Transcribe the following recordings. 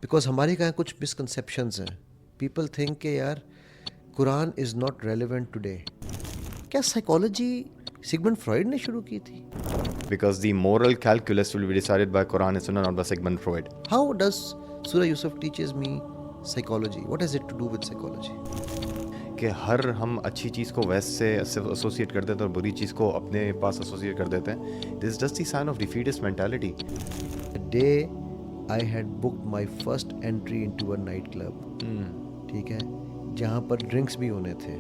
Because ہمارے کہاں کچھ مسکنسیپشنز ہیں. پیپل تھنک کہ یار قرآن از ناٹ ریلیونٹ ٹوڈے. کیا سائیکالوجی سگمنڈ فرائڈ نے شروع کی تھی؟ Because the moral calculus will be decided by Quran and Sunnah, not by Sigmund Freud. How does Surah Yusuf teaches me psychology? What has it to do with psychology? کہ ہم اچھی چیز کو waste سے ایسوسیٹ کر دیتے ہیں اور بری چیز کو اپنے پاس ایسوسیٹ کر دیتے ہیں. This is just the sign of defeatist mentality. The day I had booked my first entry into a night club, ٹھیک ہے, جہاں پر ڈرنکس بھی ہونے تھے,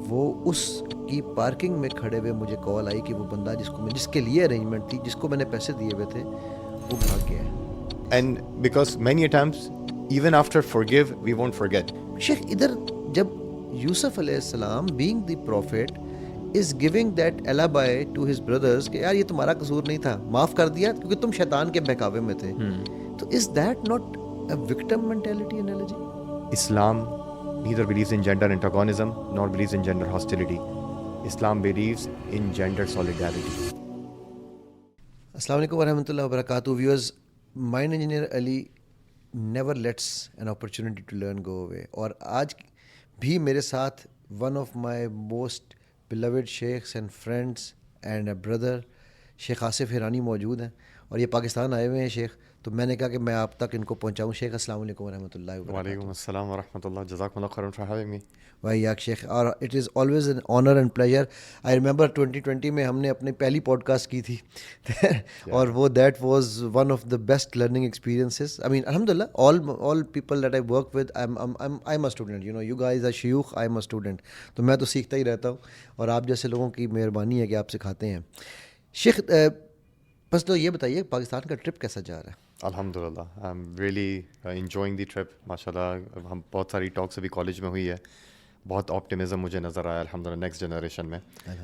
وہ اس کی پارکنگ میں کھڑے ہوئے مجھے کال آئی کہ وہ بندہ جس کے لیے ارینجمنٹ تھی, جس کو میں نے پیسے دیے ہوئے تھے, وہ بھاگ گیا ہے. And because many times even after forgive we won't forget. شیخ ادھر جب یوسف علیہ السلام being the prophet is giving that alibi to his brothers کہ یار یہ تمہارا قصور نہیں تھا, معاف کر دیا کیونکہ تم شیطان کے بہکاوے میں تھے, تو is that not a victim mentality analogy? Islam neither believes in gender antagonism nor believes in gender hostility. Islam believes in gender solidarity. السلام علیکم ورحمۃ اللہ وبرکاتہ. Viewers, mind engineer Ali never lets an opportunity to learn go away. اور آج بھی میرے ساتھ one of my most beloved sheikhs and friends and a brother Sheikh Asif حیرانی موجود ہیں, اور یہ پاکستان آئے ہوئے ہیں شیخ, تو میں نے کہا کہ میں آپ تک ان کو پہنچاؤں. شیخ السلام علیکم ورحمۃ اللہ وبرکاتہ. وعلیکم السلام ورحمۃ اللہ. جزاکم اللہ خیرا فار ہیونگ می. بھائی یاک شیخ, اور it is always an honour and pleasure. I remember 2020 میں ہم نے اپنی پہلی پوڈ کاسٹ کی تھی اور وہ that was one of the best learning experiences. I mean الحمد للہ all people that I work with, I'm a student. You know, you guys are شیوخ, I'm a student. تو میں تو سیکھتا ہی رہتا ہوں, اور آپ جیسے لوگوں کی مہربانی ہے کہ آپ سکھاتے ہیں. شیخ بس تو یہ بتائیے پاکستان کا ٹرپ کیسا جا رہا ہے؟ الحمد للہ I am really enjoying the trip. ماشاء اللہ ہم بہت ساری ٹاکس ابھی کالج میں ہوئی ہے, بہت آپٹیمزم مجھے نظر آیا الحمد للہ نیکسٹ جنریشن میں.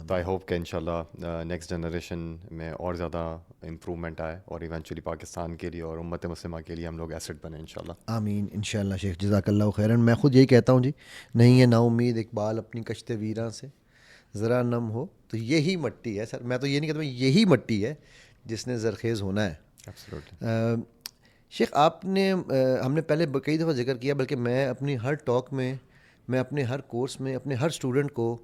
تو آئی ہوپ کہ ان شاء اللہ نیکسٹ جنریشن میں اور زیادہ امپرومنٹ آئے اور ایونچولی پاکستان کے لیے اور امت مسلمہ کے لیے ہم لوگ ایسٹ بنیں ان شاء اللہ. آمین ان شاء اللہ. شیخ جزاک اللہ خیرن. میں خود یہی کہتا ہوں جی, نہیں ہے نا امید اقبال اپنی کشت ویراں سے, ذرا نم ہو تو یہی مٹی ہے. سر میں تو یہ نہیں کہتا, یہی مٹی ہے جس نے زرخیز ہونا ہے. شیخ آپ نے ہم نے پہلے کئی دفعہ ذکر کیا, بلکہ میں اپنی ہر ٹاک میں, میں اپنے ہر کورس میں اپنے ہر اسٹوڈنٹ کو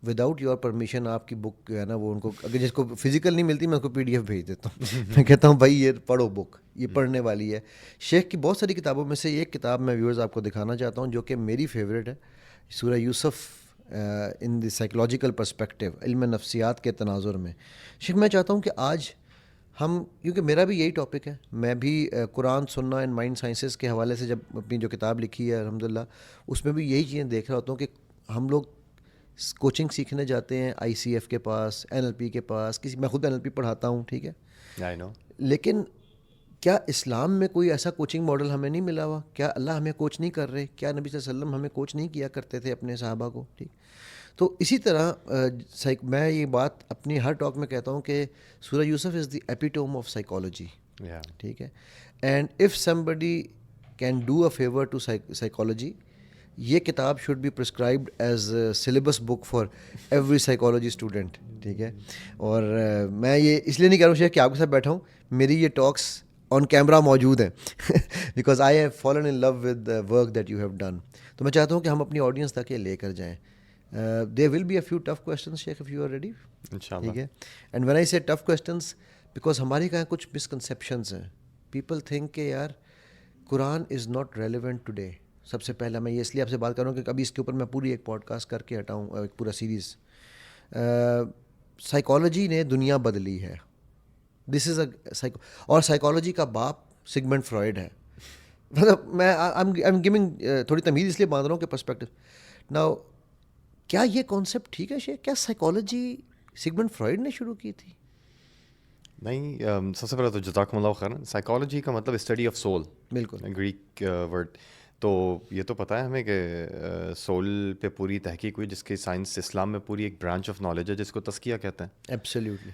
وداؤٹ یور پرمیشن آپ کی بک جو ہے نا وہ ان کو, اگر جس کو فزیکل نہیں ملتی میں اس کو PDF بھیج دیتا ہوں. میں کہتا ہوں بھائی یہ پڑھو بک, یہ پڑھنے والی ہے. شیخ کی بہت ساری کتابوں میں سے ایک کتاب میں ویورز آپ کو دکھانا چاہتا ہوں جو کہ میری فیوریٹ ہے, سورہ یوسف ان دی سائیکولوجیکل پرسپیکٹیو, علم نفسیات کے تناظر میں. شیخ میں چاہتا ہوں کہ آج ہم, کیونکہ میرا بھی یہی ٹاپک ہے, میں بھی قرآن سننا اینڈ مائنڈ سائنسز کے حوالے سے جب اپنی جو کتاب لکھی ہے الحمدللہ اس میں بھی یہی چیزیں دیکھ رہا ہوتا ہوں کہ ہم لوگ کوچنگ سیکھنے جاتے ہیں ICF کے پاس, NLP کے پاس, میں خود NLP پڑھاتا ہوں, ٹھیک ہے, لیکن کیا اسلام میں کوئی ایسا کوچنگ ماڈل ہمیں نہیں ملا ہوا؟ کیا اللہ ہمیں کوچ نہیں کر رہے؟ کیا نبی صلی اللہ علیہ وسلم ہمیں کوچ نہیں کیا کرتے تھے اپنے صحابہ کو؟ ٹھیک, تو اسی طرح میں یہ بات اپنی ہر ٹاک میں کہتا ہوں کہ سورہ یوسف از دی ایپیٹوم آف سائیکالوجی. ٹھیک ہے, and if somebody can do a favour to psychology, یہ کتاب should be prescribed as syllabus book for every psychology student. ٹھیک ہے, اور میں یہ اس لیے نہیں کہہ رہا ہوں شیخ کہ آپ کے ساتھ بیٹھا ہوں, میری یہ ٹاکس آن کیمرہ موجود ہیں because I have fallen in love with the work that you have done. تو میں چاہتا ہوں کہ ہم اپنی آڈینس تک یہ لے کر جائیں. There will be a few tough questions, Sheikh, if you are ready. Inshallah. ٹھیک ہے, and when I say tough questions, because ہمارے کہاں کچھ misconceptions ہیں. People think کہ یار قرآن is not relevant today. سب سے پہلا میں یہ اس لیے آپ سے بات کر رہا ہوں کہ ابھی اس کے اوپر میں پوری ایک پوڈ کاسٹ کر کے ہٹاؤں, ایک پورا سیریز. سائیکالوجی نے دنیا بدلی ہے. دس از اے اور سائیکالوجی کا باپ سگمنڈ فرائڈ ہے. مطلب میں I'm giving تھوڑی تمیز اس لیے باندھ رہا ہوں کہ پرسپیکٹو. Now کیا یہ کانسیپٹ ٹھیک ہے شیخ؟ کیا سائیکالوجی سگمنڈ فرائڈ نے شروع کی تھی؟ نہیں, سب سے پہلے تو جزاکم اللہ خیرا. سائیکالوجی کا مطلب اسٹڈی آف سول, بالکل گریک ورڈ. تو یہ تو پتہ ہے ہمیں کہ سول پہ پوری تحقیق ہوئی, جس کی سائنس اسلام میں پوری ایک برانچ آف نالج ہے جس کو تزکیہ کہتے ہیں. ایبسلیوٹلی.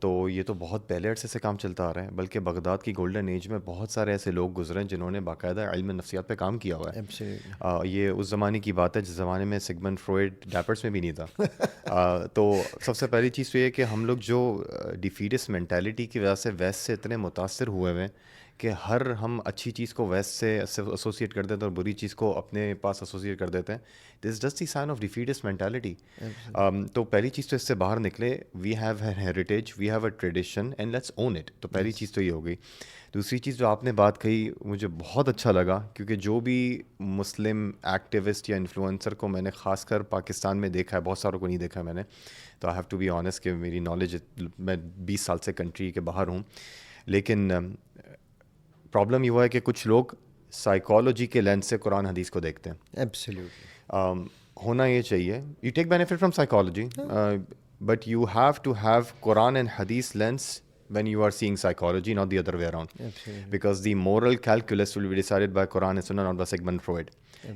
تو یہ تو بہت پہلے عرصے سے کام چلتا آ رہا ہے, بلکہ بغداد کی گولڈن ایج میں بہت سارے ایسے لوگ گزرے ہیں جنہوں نے باقاعدہ علم نفسیات پہ کام کیا ہوا ہے. یہ اس زمانے کی بات ہے جس زمانے میں سگمنڈ فروئڈ ڈیپرس میں بھی نہیں تھا. تو سب سے پہلی چیز تو یہ کہ ہم لوگ جو ڈیفیٹسٹ مینٹیلٹی کی وجہ سے ویسٹ سے اتنے متاثر ہوئے ہوئے کہ ہم اچھی چیز کو ویسٹ سے ایسوسیٹ کر دیتے ہیں اور بری چیز کو اپنے پاس ایسوسیٹ کر دیتے ہیں. This does the sign of defeatist mentality. تو پہلی چیز تو اس سے باہر نکلے, we have a heritage, we have a tradition and let's own it. تو پہلی چیز تو یہ ہو گئی. دوسری چیز جو آپ نے بات کہی مجھے بہت اچھا لگا, کیونکہ جو بھی مسلم ایکٹیوسٹ یا انفلوئنسر کو میں نے خاص کر پاکستان میں دیکھا ہے, بہت ساروں کو نہیں دیکھا میں نے, تو I have to be honest کہ میری نالج, میں 20 سال سے کنٹری کے باہر ہوں, لیکن پرابلم یہ ہوا ہے کہ کچھ لوگ سائیکالوجی کے لینس سے قرآن حدیث کو دیکھتے ہیں. ایبسلیوٹلی. ہونا یہ چاہیے, you take benefit from psychology, but you have to have Quran and حدیث lens when you are seeing psychology, not the other way around. Absolutely. Because the moral calculus will be decided by Quran and Sunnah, not by Sigmund Freud.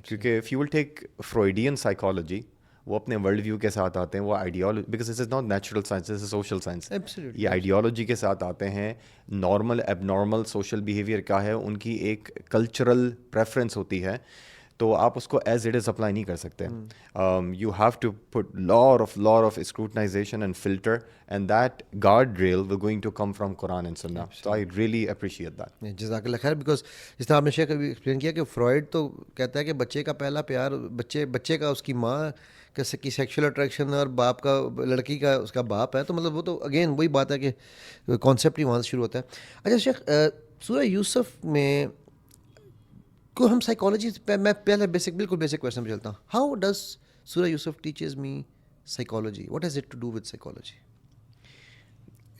کیونکہ if you will take Freudian psychology, وہ اپنے world view کے ساتھ آتے ہیں, وہ ideology, because this is not natural science, this is social science. یہ ideology کے ساتھ آتے ہیں. نارمل ایب نارمل سوشل بیہیویئر کیا ہے, ان کی ایک کلچرل پریفرنس ہوتی ہے, تو آپ اس کو ایز اٹ از اپلائی نہیں کر سکتے. You have to put layer of scrutinization and filter, and that guardrail will going to come from Quran and Sunnah. So I really appreciate that. جزاک اللہ خیر. بیکاز جس طرح آپ نے شیخ ابھی ایکسپلین کیا کہ فرائڈ تو کہتا ہے کہ بچے کا پہلا پیار بچے کا اس کی ماں کی سیکشل اٹریکشن اور باپ کا لڑکی کا اس کا باپ ہے, تو مطلب وہ تو اگین وہی بات ہے کہ کانسیپٹ ہی وہاں سے شروع ہوتا ہے. اچھا شیخ, سورہ یوسف میں کو ہم سائیکالوجی, میں پہلے بالکل بیسک کویشچن پہ چلتا ہوں. How does Surah Yusuf teaches me psychology? What has it to do with psychology?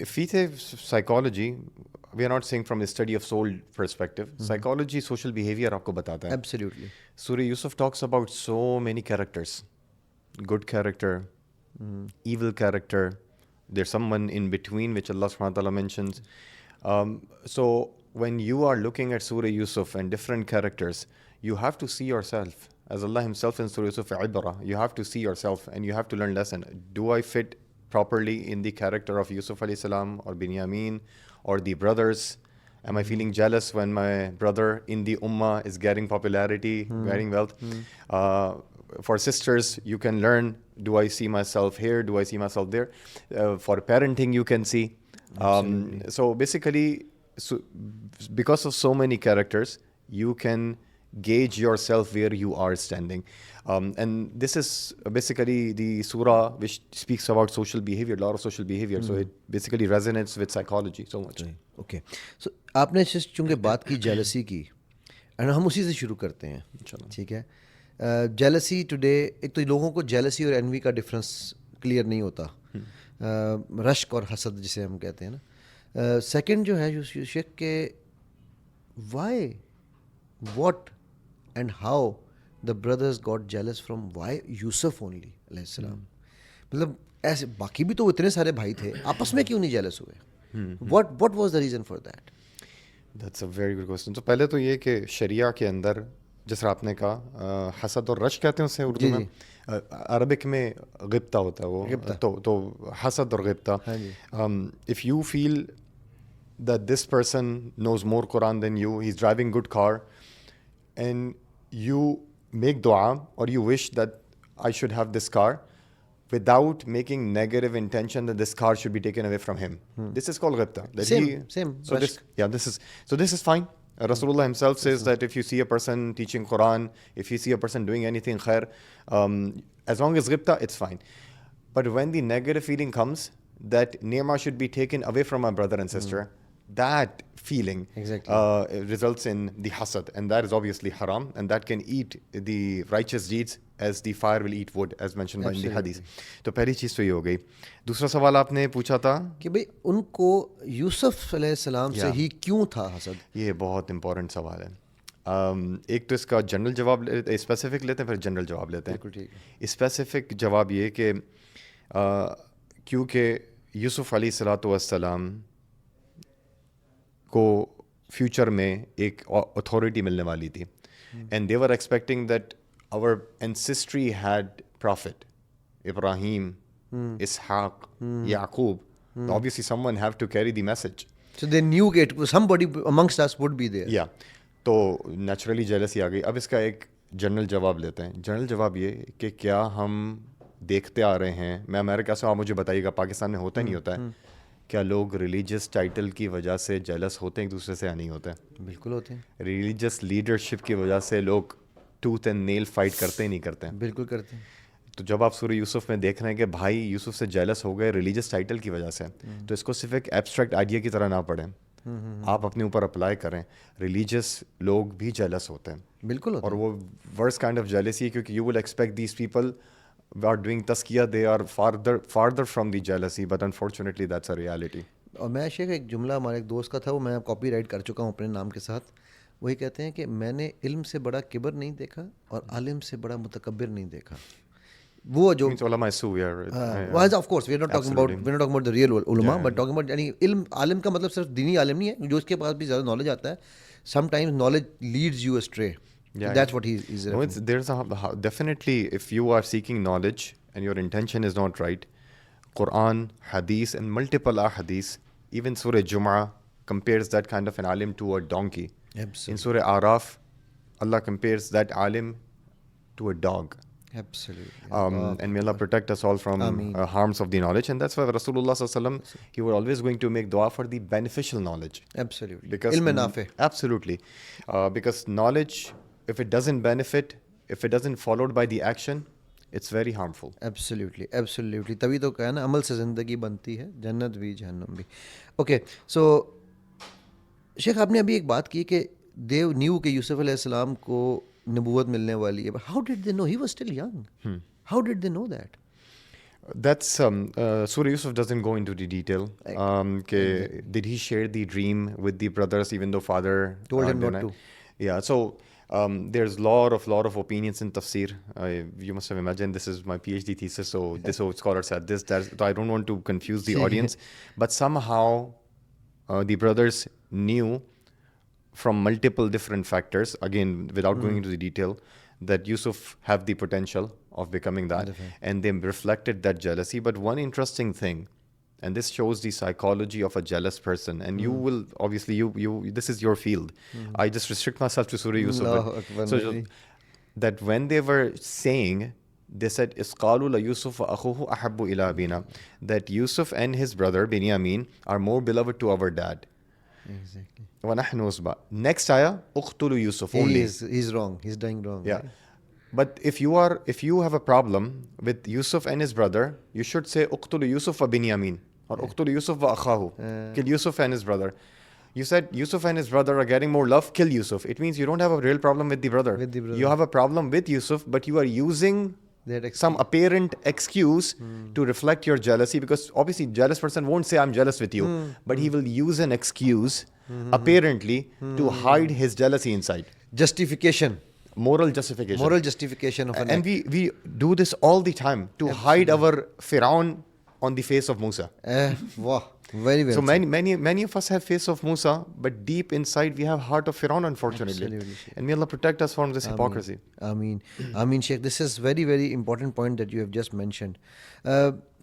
If we say psychology, we are not saying from the study of soul perspective. Psychology, social behavior آپ کو بتاتا ہے. Absolutely. Surah Yusuf talks about so many characters. Good character, evil character. There's someone in between which Allah subhanahu wa ta'ala mentions. So when you are looking at Surah Yusuf and different characters, you have to see yourself. As Allah himself in Surah Yusuf, Ibra, you have to see yourself and you have to learn lesson. Do I fit properly in the character of Yusuf alayhi salam or Binyamin or the brothers? Am I feeling jealous when my brother in the ummah is getting popularity, getting wealth? For sisters, you can learn, do I see myself here, do I see myself there? For parenting, you can see. So basically, because of so many characters, you can gauge yourself where you are standing. And this is basically the surah which speaks about social behavior, a lot of social behavior. So it basically resonates with psychology so much. Okay. So آپ نے چونکہ بات کی jealousy کی, اور ہم اسی سے شروع کرتے ہیں. ٹھیک ہے. جیلسی ٹوڈے, ایک تو لوگوں کو جیلسی اور انوی کا ڈفرینس کلیئر نہیں ہوتا, رشک اور حسد جسے ہم کہتے ہیں نا. سیکنڈ جو ہے شیخ کہ why, what and how the brothers got jealous from why Yusuf only علیہ السلام. مطلب ایسے باقی بھی تو اتنے سارے بھائی تھے, آپس میں کیوں نہیں jealous ہوئے؟ what was the reason for that? That's a very good question. تو پہلے تو یہ کہ شریعہ کے اندر جس طرح آپ نے کہا حسد اور رش کہتے ہیں اسے اردو میں, عربک میں غبطہ ہوتا ہے وہ, تو حسد اور غبطہ. if you feel that this person knows more Quran than you, he's driving good car, and you make dua or you wish that I should have this car without making negative intention that this car should be taken away from him. This is called ghibta. Same. So this is fine. Rasulullah himself says that if you see a person teaching Quran, if you see a person doing anything khair, as long as ghibta, it's fine. But when the negative feeling comes that ni'mah should be taken away from my brother and sister, that feeling results in the hasad, and that is obviously haram, and that can eat the righteous deeds as the fire will eat wood, as mentioned by in the hadith. تو پہلی چیز تو یہ ہو گئی. دوسرا سوال آپ نے پوچھا تھا کہ بھئی ان کو یوسف علیہ السلام سے ہی کیوں تھا حسد؟ یہ بہت امپورٹنٹ سوال ہے. ایک تو اس کا جنرل جواب اسپیسیفک لیتے ہیں, پھر جنرل جواب لیتے ہیں. اسپیسیفک جواب یہ کہ کیونکہ یوسف علیہ الصلوۃ والسلام کو فیوچر میں ایک اتھارٹی ملنے والی تھی, and they were expecting that our ancestry had prophet Ibrahim, Ishaq, Yaqub. obviously someone have to carry the message. So they knew that somebody amongst us would be there. Yeah. تو نیچرلی جیلسی آ گئی. اب اس کا ایک جنرل جواب لیتے ہیں. جنرل جواب یہ کہ کیا ہم دیکھتے آ رہے ہیں, میں امریکہ سے, آپ مجھے بتائیے گا پاکستان میں ہوتا نہیں ہوتا ہے, کیا لوگ ریلیجس ٹائٹل کی وجہ سے جیلس ہوتے ہیں ایک دوسرے سے یا نہیں ہوتے ہیں؟ بالکل ہوتے ہیں, ریلیجس لیڈرشپ کی وجہ سے لوگ ٹوتھ اینڈ نیل فائٹ کرتے ہی نہیں کرتے ہیں؟ بالکل کرتے ہیں. تو جب آپ سورہ یوسف میں دیکھ رہے ہیں کہ بھائی یوسف سے جیلس ہو گئے ریلیجس ٹائٹل کی وجہ سے, تو اس کو صرف ایک ایبسٹریکٹ آئیڈیا کی طرح نہ پڑھیں, آپ اپنے اوپر اپلائی کریں. ریلیجس لوگ بھی جیلس ہوتے ہیں, بالکل ہوتے اور وہ ورس کائنڈ آف جیلسی ہے, کیونکہ you will expect these people are doing تزکیہ, they are farther from the jealousy, but unfortunately that's a reality. اور میں شیخ ایک جملہ ہمارے ایک دوست کا تھا, وہ میں کاپی رائٹ کر چکا ہوں اپنے نام کے ساتھ. وہی کہتے ہیں کہ میں نے علم سے بڑا کبر نہیں دیکھا اور عالم سے بڑا متکبر نہیں دیکھا. وہ جو علماء so of course we are not talking about the real علماء, بٹ ٹاکنگ اباؤٹ یعنی علم, عالم کا مطلب صرف دینی عالم نہیں ہے, جو اس کے پاس بھی زیادہ نالج آتا ہے. Sometimes knowledge leads you stray. That's what he is. No, there's definitely, if you are seeking knowledge and your intention is not right, Quran, Hadith and multiple ahadith, even Surah Jum'ah compares that kind of an alim to a donkey. Absolutely. In Surah Araf, Allah compares that alim to a dog. Absolutely. And may Allah protect us all from harms of the knowledge. And that's why Rasulullah sallallahu alaihi wasallam, he was always going to make dua for the beneficial knowledge. Absolutely. Because علم نافع. Absolutely. Because knowledge, if it doesn't benefit, if it doesn't followed by the action, it's very harmful. Absolutely. Absolutely. تبھی تو کہا نا عمل سے زندگی بنتی ہے, جنت بھی جہنم بھی. اوکے, سو شیخ آپ نے ابھی ایک بات کی کہ دیو نیو کہ یوسف علیہ السلام کو نبوت ملنے والی ہے. How did they know? He was still young. How did they know that? That's Surah Yusuf doesn't go into the detail. Did he share the dream with the brothers even though father told him not denied? to? Yeah, so there's lot of opinions in tafsir. You must have imagined this is my PhD thesis, so this scholar said this, that. So I don't want to confuse the audience, but somehow the brothers knew from multiple different factors, again without going into the detail, that Yusuf have the potential of becoming that, and they reflected that jealousy. But one interesting thing, and this shows the psychology of a jealous person, and you will obviously, you this is your field. I just restrict myself to Surah Yusuf. So that when they were saying, they said isqalu la Yusuf wa akhuhu ahabbu ila abina, that Yusuf and his brother Binyamin are more beloved to our dad. Exactly. wa nahnu usba. Next ayah, uqtulu Yusuf only. He's wrong. He's doing wrong. Yeah. But if you have a problem with Yusuf and his brother, you should say uqtulu Yusuf wa Binyamin, or uqtulu Yusuf wa akhahu. Kill Yusuf and his brother. You said Yusuf and his brother are getting more love, kill Yusuf. It means you don't have a real problem with the brother. You have a problem with Yusuf, but you are using some apparent excuse to reflect your jealousy, because obviously jealous person won't say I'm jealous with you, but he will use an excuse apparently to hide his jealousy inside. Justification. Moral justification of an and we do this all the time to hide our Firaun on the face of Musa. Wow, very well. So many of us have face of Musa, but deep inside we have heart of Firaun, unfortunately. Absolutely. And may Allah protect us from this hypocrisy. Ameen, Sheikh, this is very, very important point that you have just mentioned.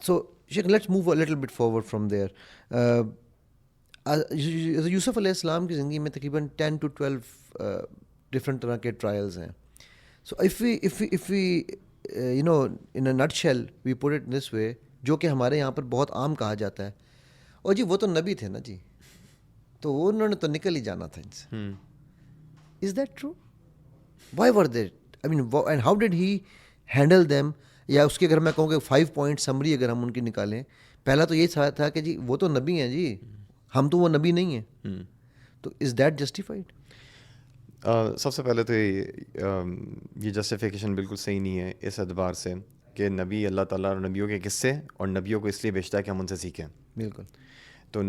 So Sheikh, let's move a little bit forward from there. یوسف علیہ السلام کی زندگی میں تقریباً 10 to 12 different طرح کے trials ہیں. سو if we you know in a nutshell we put it this way, جو کہ ہمارے یہاں پر بہت عام کہا جاتا ہے, اور جی وہ تو نبی تھے نا جی, تو انہوں نے تو نکل ہی جانا تھا ان سے. Is that true? Why were they? I mean, and how did he handle them? یا اس کے اگر میں کہوں کہ 5 point summary اگر ہم ان کی نکالیں, پہلا تو یہ تھا کہ جی وہ تو نبی ہیں جی, ہم تو وہ نبی نہیں ہیں. تو is that justified? سب سے پہلے تو یہ جسٹیفیکیشن بالکل صحیح نہیں ہے اس اعتبار سے کہ نبی اللہ تعالیٰ اور نبیوں کے قصے اور نبیوں کو اس لیے بھیجتا ہے کہ ہم ان سے سیکھیں. بالکل. تو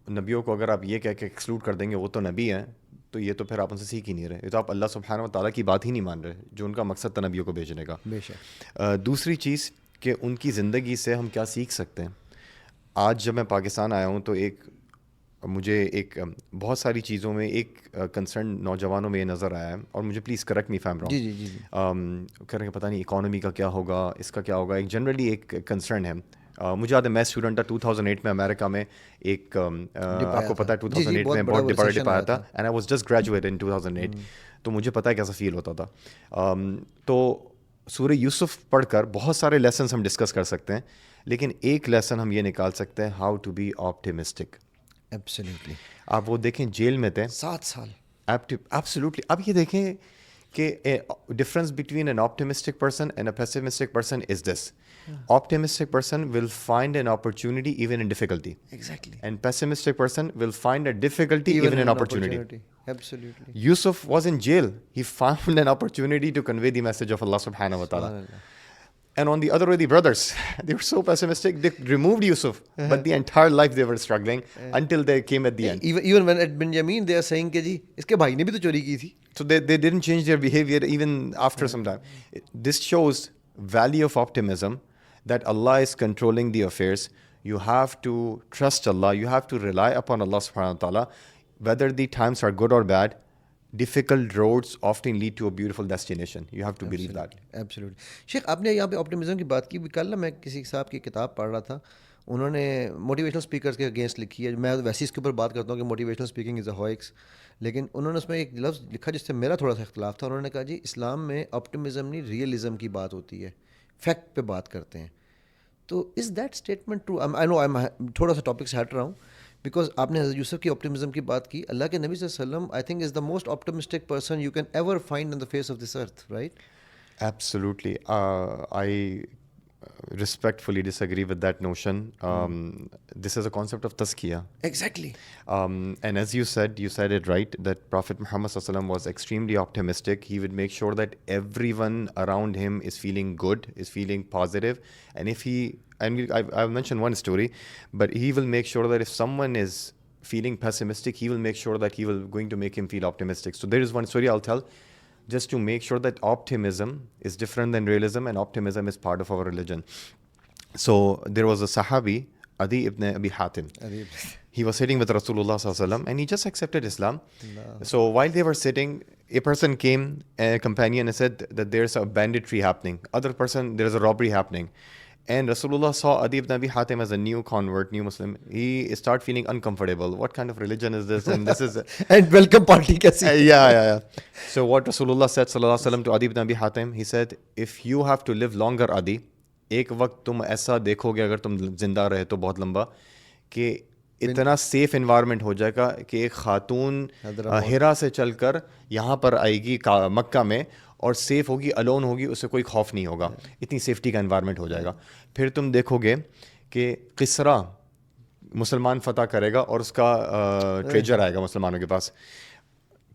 نبیوں کو اگر آپ یہ کہہ کے ایکسکلوڈ کر دیں گے وہ تو نبی ہیں, تو یہ تو پھر آپ ان سے سیکھ ہی نہیں رہے, یہ تو آپ اللہ سبحانہ و تعالیٰ کی بات ہی نہیں مان رہے جو ان کا مقصد تھا نبیوں کو بھیجنے کا. بے شک. دوسری چیز کہ ان کی زندگی سے ہم کیا سیکھ سکتے ہیں. آج جب میں پاکستان آیا ہوں تو مجھے ایک بہت ساری چیزوں میں ایک کنسرن نوجوانوں میں یہ نظر آیا ہے, اور مجھے please correct me if I am wrong, کہہ رہے ہیں پتہ نہیں اکانومی کا کیا ہوگا, اس کا کیا ہوگا. ایک جنرلی ایک کنسرن ہے. مجھے یاد ہے میں اسٹوڈنٹ تھا 2008 میں امریکہ میں, ایک آپ کو پتہ ہے 2008 میں بہت بڑا ڈپ آیا تھا, and I was just graduate in 2008, تو مجھے پتہ ہے کیسا فیل ہوتا تھا. تو سورہ یوسف پڑھ کر بہت سارے لیسنس ہم ڈسکس کر سکتے ہیں، لیکن ایک لیسن ہم یہ نکال سکتے ہیں، how to be optimistic. Absolutely. آپ وہ دیکھیں جیل میں تھے 7 سال. ایبسلیوٹلی. اب یہ دیکھیں کہ difference between an optimistic person and a pessimistic person is this: optimistic person will find an opportunity even in difficulty, Exactly. and pessimistic person will find a difficulty even in opportunity. Absolutely. Yusuf was in jail. He found an opportunity to convey the message of Allah subhanahu wa ta'ala. And on the other way, the brothers, they were so pessimistic, they removed Yusuf, but the entire life they were struggling until they came at the end. Even when at Benjamin, they are saying کہ جی اس کے بھائی نے بھی تو چوری کی تھی. So they didn't change their behavior even after some time. This shows value of optimism, that Allah is controlling the affairs. You have to trust Allah. You have to rely upon Allah subhanahu wa ta'ala. Whether the times are good or bad, difficult roads often lead to a beautiful destination. You have to believe that. Absolutely. شیخ آپ نے یہاں پہ optimism کی بات کی. کل نا میں کسی صاحب کی کتاب پڑھ رہا تھا, انہوں نے موٹیویشنل اسپیکرس کے اگینسٹ لکھی ہے. میں ویسے اس کے اوپر بات کرتا ہوں کہ موٹیویشنل اسپیکنگ از اے ہوئکس, لیکن انہوں نے اس میں ایک لفظ لکھا جس سے میرا تھوڑا سا اختلاف تھا. انہوں نے کہا جی اسلام میں آپٹیمزم نہیں, ریئلزم کی بات ہوتی ہے, فیکٹ پہ بات کرتے ہیں. تو از دیٹ اسٹیٹمنٹ ٹرو؟ آئی نو آئی تھوڑا سا ٹاپک سے ہٹ رہا ہوں, بیکاز آپ نے حضرت یوسف کی آپٹیمزم کی بات کی. اللہ کے نبی صلی اللہ علیہ وسلم I think is the most optimistic person you can ever find on the face of this earth, right? Absolutely. I respectfully disagree with that notion. This is a concept of tazkiyah. Exactly. And as you said it right, that Prophet Muhammad sallallahu alaihi wasallam was extremely optimistic. He would make sure that everyone around him is feeling good, is feeling positive. And I've mentioned one story, but he will make sure that if someone is feeling pessimistic, he will make sure that he will going to make him feel optimistic. So there is one story I'll tell, just to make sure that optimism is different than realism, and optimism is part of our religion. So there was a Sahabi, Adi ibn Abi Hatim. He was sitting with Rasulullah sallallahu alaihi wasallam, and he just accepted Islam. So while they were sitting, a person came, a companion, and said that there's a banditry happening. Other person, there's a robbery happening. And Rasulullah saw Adi ibn Abi Hatim as a new convert, new Muslim. He started feeling uncomfortable. What kind of religion is this? And this is and welcome party kaisi? Yeah. So what Rasulullah said sallallahu alaihi wasallam to Adi ibn Abi Hatim, he said, if you have to live longer, Adi, ایک وقت تم ایسا دیکھو گے اگر تم زندہ رہے تو بہت لمبا, کہ اتنا سیف انوائرمنٹ ہو جائے گا کہ ایک خاتون ہیرا سے چل کر یہاں پر آئے گی مکہ میں, اور سیف ہوگی, الون ہوگی, اسے کوئی خوف نہیں ہوگا, اتنی سیفٹی کا انوائرمنٹ ہو جائے گا. پھر تم دیکھو گے کہ قصرہ مسلمان فتح کرے گا اور اس کا ٹریجر آئے گا مسلمانوں کے پاس.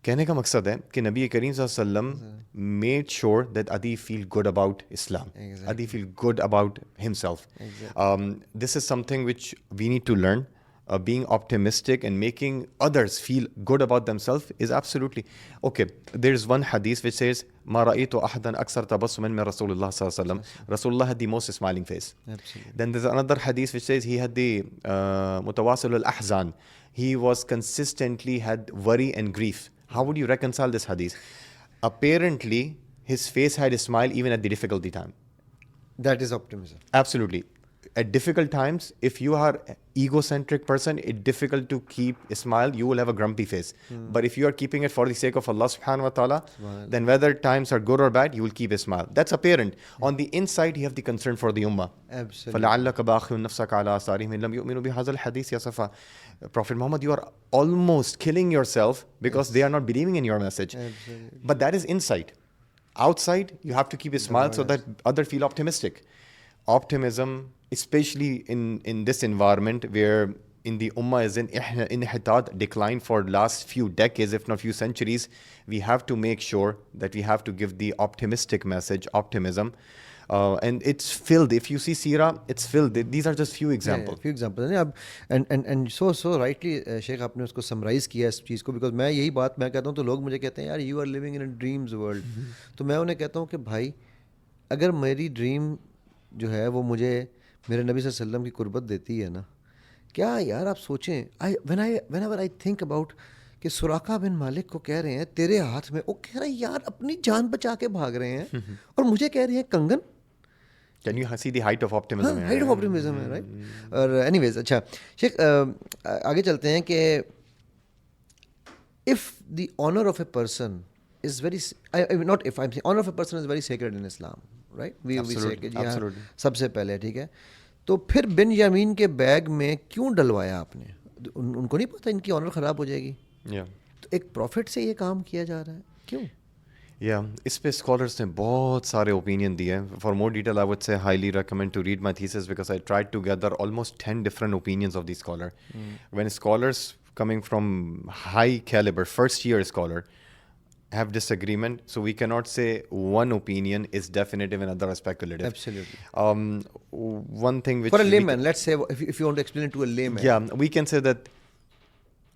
کہنے کا مقصد ہے کہ نبی کریم صلی اللہ علیہ وسلم made sure that Adi feel good about Islam. Adi feel good about himself. This is something which we need to learn. Being optimistic and making others feel good about themselves is absolutely okay. There is one hadith which says, "Ma ra'aytu ahadan akthar tabassuman min Rasulullah sallallahu alaihi wasallam." Rasulullah had the most smiling face. Absolutely. Then there's another hadith which says he had the mutawasil al-ahzan. He was consistently had worry and grief. How would you reconcile this hadith? Apparently, his face had a smile even at the difficulty time. That is optimism. Absolutely. At difficult times, if you are an egocentric person, it's difficult to keep a smile. You will have a grumpy face. But if you are keeping it for the sake of Allah subhanahu wa ta'ala, then whether times are good or bad, you will keep a smile. That's apparent. On the inside, you have the concern for the ummah. Absolutely. فَلَعَلَّكَ بَاخِعٌ نَفْسَكَ عَلَىٰ آثَارِهِمْ إِن لَّمْ يُؤْمِنُوا بِهَٰذَا الْحَدِيثِ يَا صَفَا. Prophet Muhammad, you are almost killing yourself because they are not believing in your message. Absolutely. But that is inside. Outside, you have to keep a smile so that others feel optimistic. Optimism, especially in this environment where in the ummah is in inhitat, decline for last few decades, if not few centuries, we have to make sure that we have to give the optimistic message, optimism. And it's filled. If you see Seerah, it's filled. These are just few examples. Few examples. And so rightly, شیخ آپ نے اس کو summarize کیا اس چیز کو, because میں یہی بات میں کہتا ہوں تو لوگ مجھے کہتے ہیں یار you are living in a dreams world. تو میں انہیں کہتا ہوں کہ بھائی اگر میری ڈریم جو ہے وہ مجھے میرے نبی صلی اللہ علیہ وسلم کی قربت دیتی ہے نا, کیا یار آپ سوچیں, whenever I think about کہ سراقہ بن مالک کو کہہ رہے ہیں تیرے ہاتھ میں, وہ کہہ رہے ہیں یار اپنی جان بچا کے بھاگ رہے ہیں اور مجھے کہہ رہے ہیں کنگن. Can you see the height of optimism? Height of optimism ہے, رائٹ. اور اینی ویز, اچھا شیخ آگے چلتے ہیں کہ if the honor of a person is very, not if, I'm saying honor of a person is very sacred in Islam. Right we say Absolutely, کہ جی ہاں absolutely. سب سے پہلے ٹھیک ہے. تو پھر بن یامین کے بیگ میں کیوں ڈلوایا آپ نے؟ ان کو نہیں پتا ان کی آنر خراب ہو جائے گی. Yeah. تو ایک پروفٹ سے یہ کام کیا جا رہا ہے کیوں؟ Yeah, اس پہ اسکالرس نے بہت سارے اوپینین دیے ہیں. For more detail I would say highly recommend to read my thesis because I try to gather almost 10 different opinions of the scholar. When scholars coming from high caliber, first year scholar, have disagreement, so we cannot say one opinion is definitive and other aspect relative. Absolutely. One thing which For a layman, let's say if you want to explain it to a layman. yeah, we can say that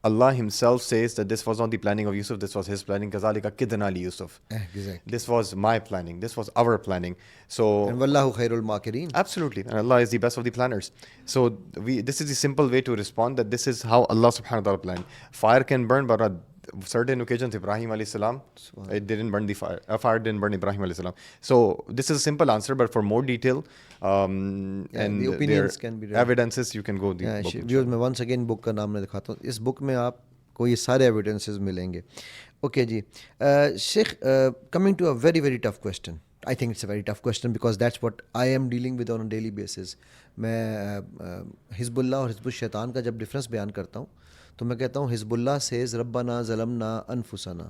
Allah himself says that this was not the planning of Yusuf, this was his planning. Kazalika kidna li Yusuf. Exactly. This was my planning, this was our planning. So And wallahu khairul makirin. absolutely, and Allah is the best of the planners. So this is the simple way to respond, that this is how Allah subhanahu wa ta'ala planned. Fire can burn, but on certain occasions Ibrahim alayhi salam, it didn't burn the fire. Fire didn't burn Ibrahim alayhi salam. So this is a simple answer, but for more detail and the opinions their can be read. evidences, you can go the book. Viewers میں once again بک کا نام میں دکھاتا ہوں. اس بک میں آپ کو یہ سارے ایویڈنسز ملیں گے. اوکے جی شیخ, coming to a very very tough question. I think it's a very tough question because that's what I am dealing with on a daily basis. میں حزب اللہ اور حزب الشیطان کا جب ڈفرینس بیان کرتا ہوں تو میں کہتا ہوں حزب اللہ سیز ربنا ظلمنا انفسنا,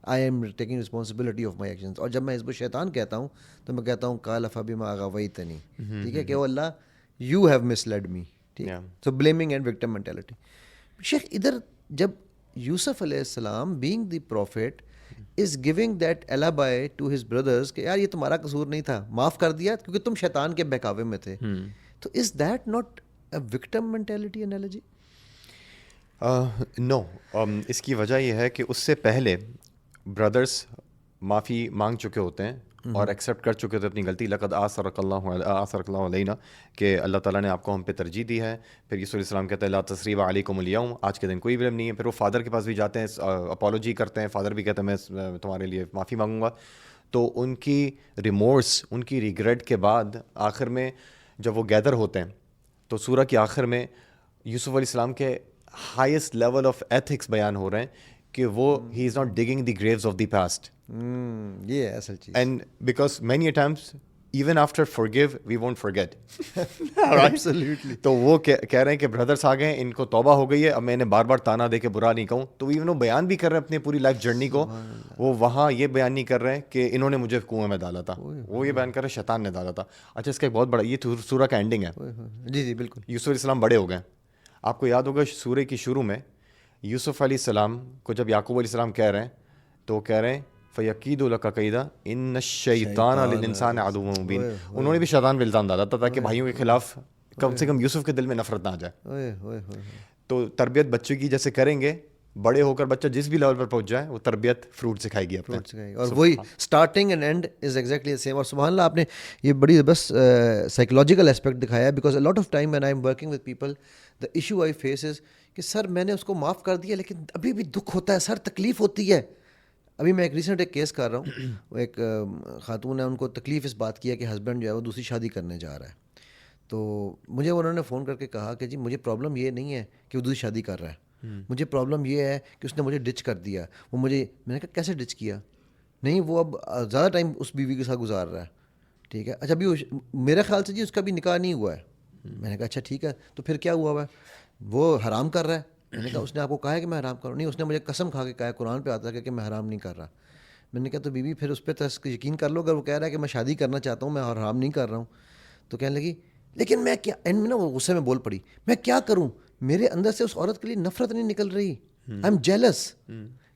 I am taking responsibility of my actions. اور جب میں حزب الشیطان کہتا ہوں تو میں کہتا ہوں قال فبما اغویتنی, ٹھیک ہے, کہ وہ اللہ you have misled me, ٹھیک ہے. So blaming and victim mentality. شیخ ادھر جب یوسف علیہ السلام being the prophet is giving that alibi to his brothers کہ یار یہ تمہارا قصور نہیں تھا, معاف کر دیا کیونکہ تم شیطان کے بہکاوے میں تھے, تو is that not a victim mentality analogy? No. اس کی وجہ یہ ہے کہ اس سے پہلے بردرس معافی مانگ چکے ہوتے ہیں اور ایکسیپٹ کر چکے تھے اپنی غلطی. لقد آثرک اللہ علینا, کہ اللہ تعالیٰ نے آپ کو ہم پہ ترجیح دی ہے. پھر یوسف علیہ السلام کہتے ہیں لا تثریب علیکم الیوم, آج کے دن کوئی بلیم نہیں ہے. پھر وہ فادر کے پاس بھی جاتے ہیں, اپالوجی کرتے ہیں. فادر بھی کہتے ہیں میں تمہارے لیے معافی مانگوں گا. تو ان کی ریمورس, ان کی ریگریٹ کے بعد آخر میں جب وہ گیدر ہوتے ہیں تو سورہ کے آخر میں یوسف علیہ السلام کے ہائیسٹ لیول آف ایتھکس بیان ہو رہے ہیں کہ وہ he is not digging the graves of the past. یہ ہے اصل چیز. And because many times even after forgive we won't forget. Absolutely. تو وہ کہہ رہے ہیں کہ بردرس آ گئے, ان کو توبہ ہو گئی ہے, اب میں انہیں بار بار تانا دے کے برا نہیں کہوں. تو ایون وہ بیان بھی کر رہے ہیں اپنی پوری لائف جرنی کو. وہ وہاں یہ بیان نہیں کر رہے ہیں کہ انہوں نے مجھے کنویں میں ڈالا تھا, وہ یہ بیان کر رہے ہیں شیطان نے ڈالا تھا. اچھا, اس کا ایک بہت بڑا, یہ سورہ کا اینڈنگ ہے. جی جی بالکل. یوسف علیہ السلام بڑے ہو گئے. آپ کو یاد ہوگا سورہ کی شروع میں یوسف علیہ السلام کو جب یعقوب علیہ السلام کہہ رہے ہیں تو وہ کہہ رہے ہیں فَيَكِيدُ لَكَ كَيْدًا إِنَّ الشَّيْطَانَ لِلْإِنسَانِ عَدُوٌّ مُبِينٌ. انہوں نے بھی شیطان پہ الزام ڈالا تھا تاکہ بھائیوں کے خلاف کم سے کم یوسف کے دل میں نفرت نہ آ جائے. تو تربیت بچوں کی جیسے کریں گے, بڑے ہو کر بچہ جس بھی لیول پر پہنچ جائے وہ تربیت فروٹ سکھائے گی اپنے. اور وہی starting and and is exactly same. اور سبحان اللہ آپ نے یہ بڑی بس سائیکولوجیکل اسپیکٹ دکھایا ہے. Because a lot of time when I am working with people the issue I face is کہ سر میں نے اس کو معاف کر دیا لیکن ابھی بھی دکھ ہوتا ہے سر, تکلیف ہوتی ہے. ابھی میں ایک ریسنٹ ایک کیس کر رہا ہوں, وہ ایک خاتون ہے, ان کو تکلیف اس بات کی ہے کہ ہسبینڈ جو ہے وہ دوسری شادی کرنے جا رہا ہے. تو مجھے انہوں نے فون کر کے کہا کہ جی مجھے پرابلم یہ نہیں ہے کہ وہ دوسری شادی کر رہا ہے, مجھے پرابلم یہ ہے کہ اس نے مجھے ڈچ کر دیا. وہ مجھے, میں نے کہا کیسے ڈچ کیا؟ نہیں وہ اب زیادہ ٹائم اس بیوی کے ساتھ گزار رہا ہے. ٹھیک ہے, اچھا ابھی میرے خیال سے جی اس کا بھی نکاح نہیں ہوا ہے. میں نے کہا اچھا ٹھیک ہے, تو پھر کیا ہوا ہوا ہے؟ وہ حرام کر رہا ہے. میں نے کہا اس نے آپ کو کہا ہے کہ میں حرام کروں؟ نہیں, اس نے مجھے قسم کھا کے کہا ہے, قرآن پہ آتا ہے کہ میں حرام نہیں کر رہا. میں نے کہا تو بیوی پھر اس پہ یقین کر لو, اگر وہ کہہ رہا ہے کہ میں شادی کرنا چاہتا ہوں, میں حرام نہیں کر رہا ہوں. تو کہنے لگی لیکن میں کیا, اینڈ میں نا وہ غصے میں بول پڑی, میں کیا کروں, میرے اندر سے اس عورت کے لیے نفرت نہیں نکل رہی. آئی ایم جیلس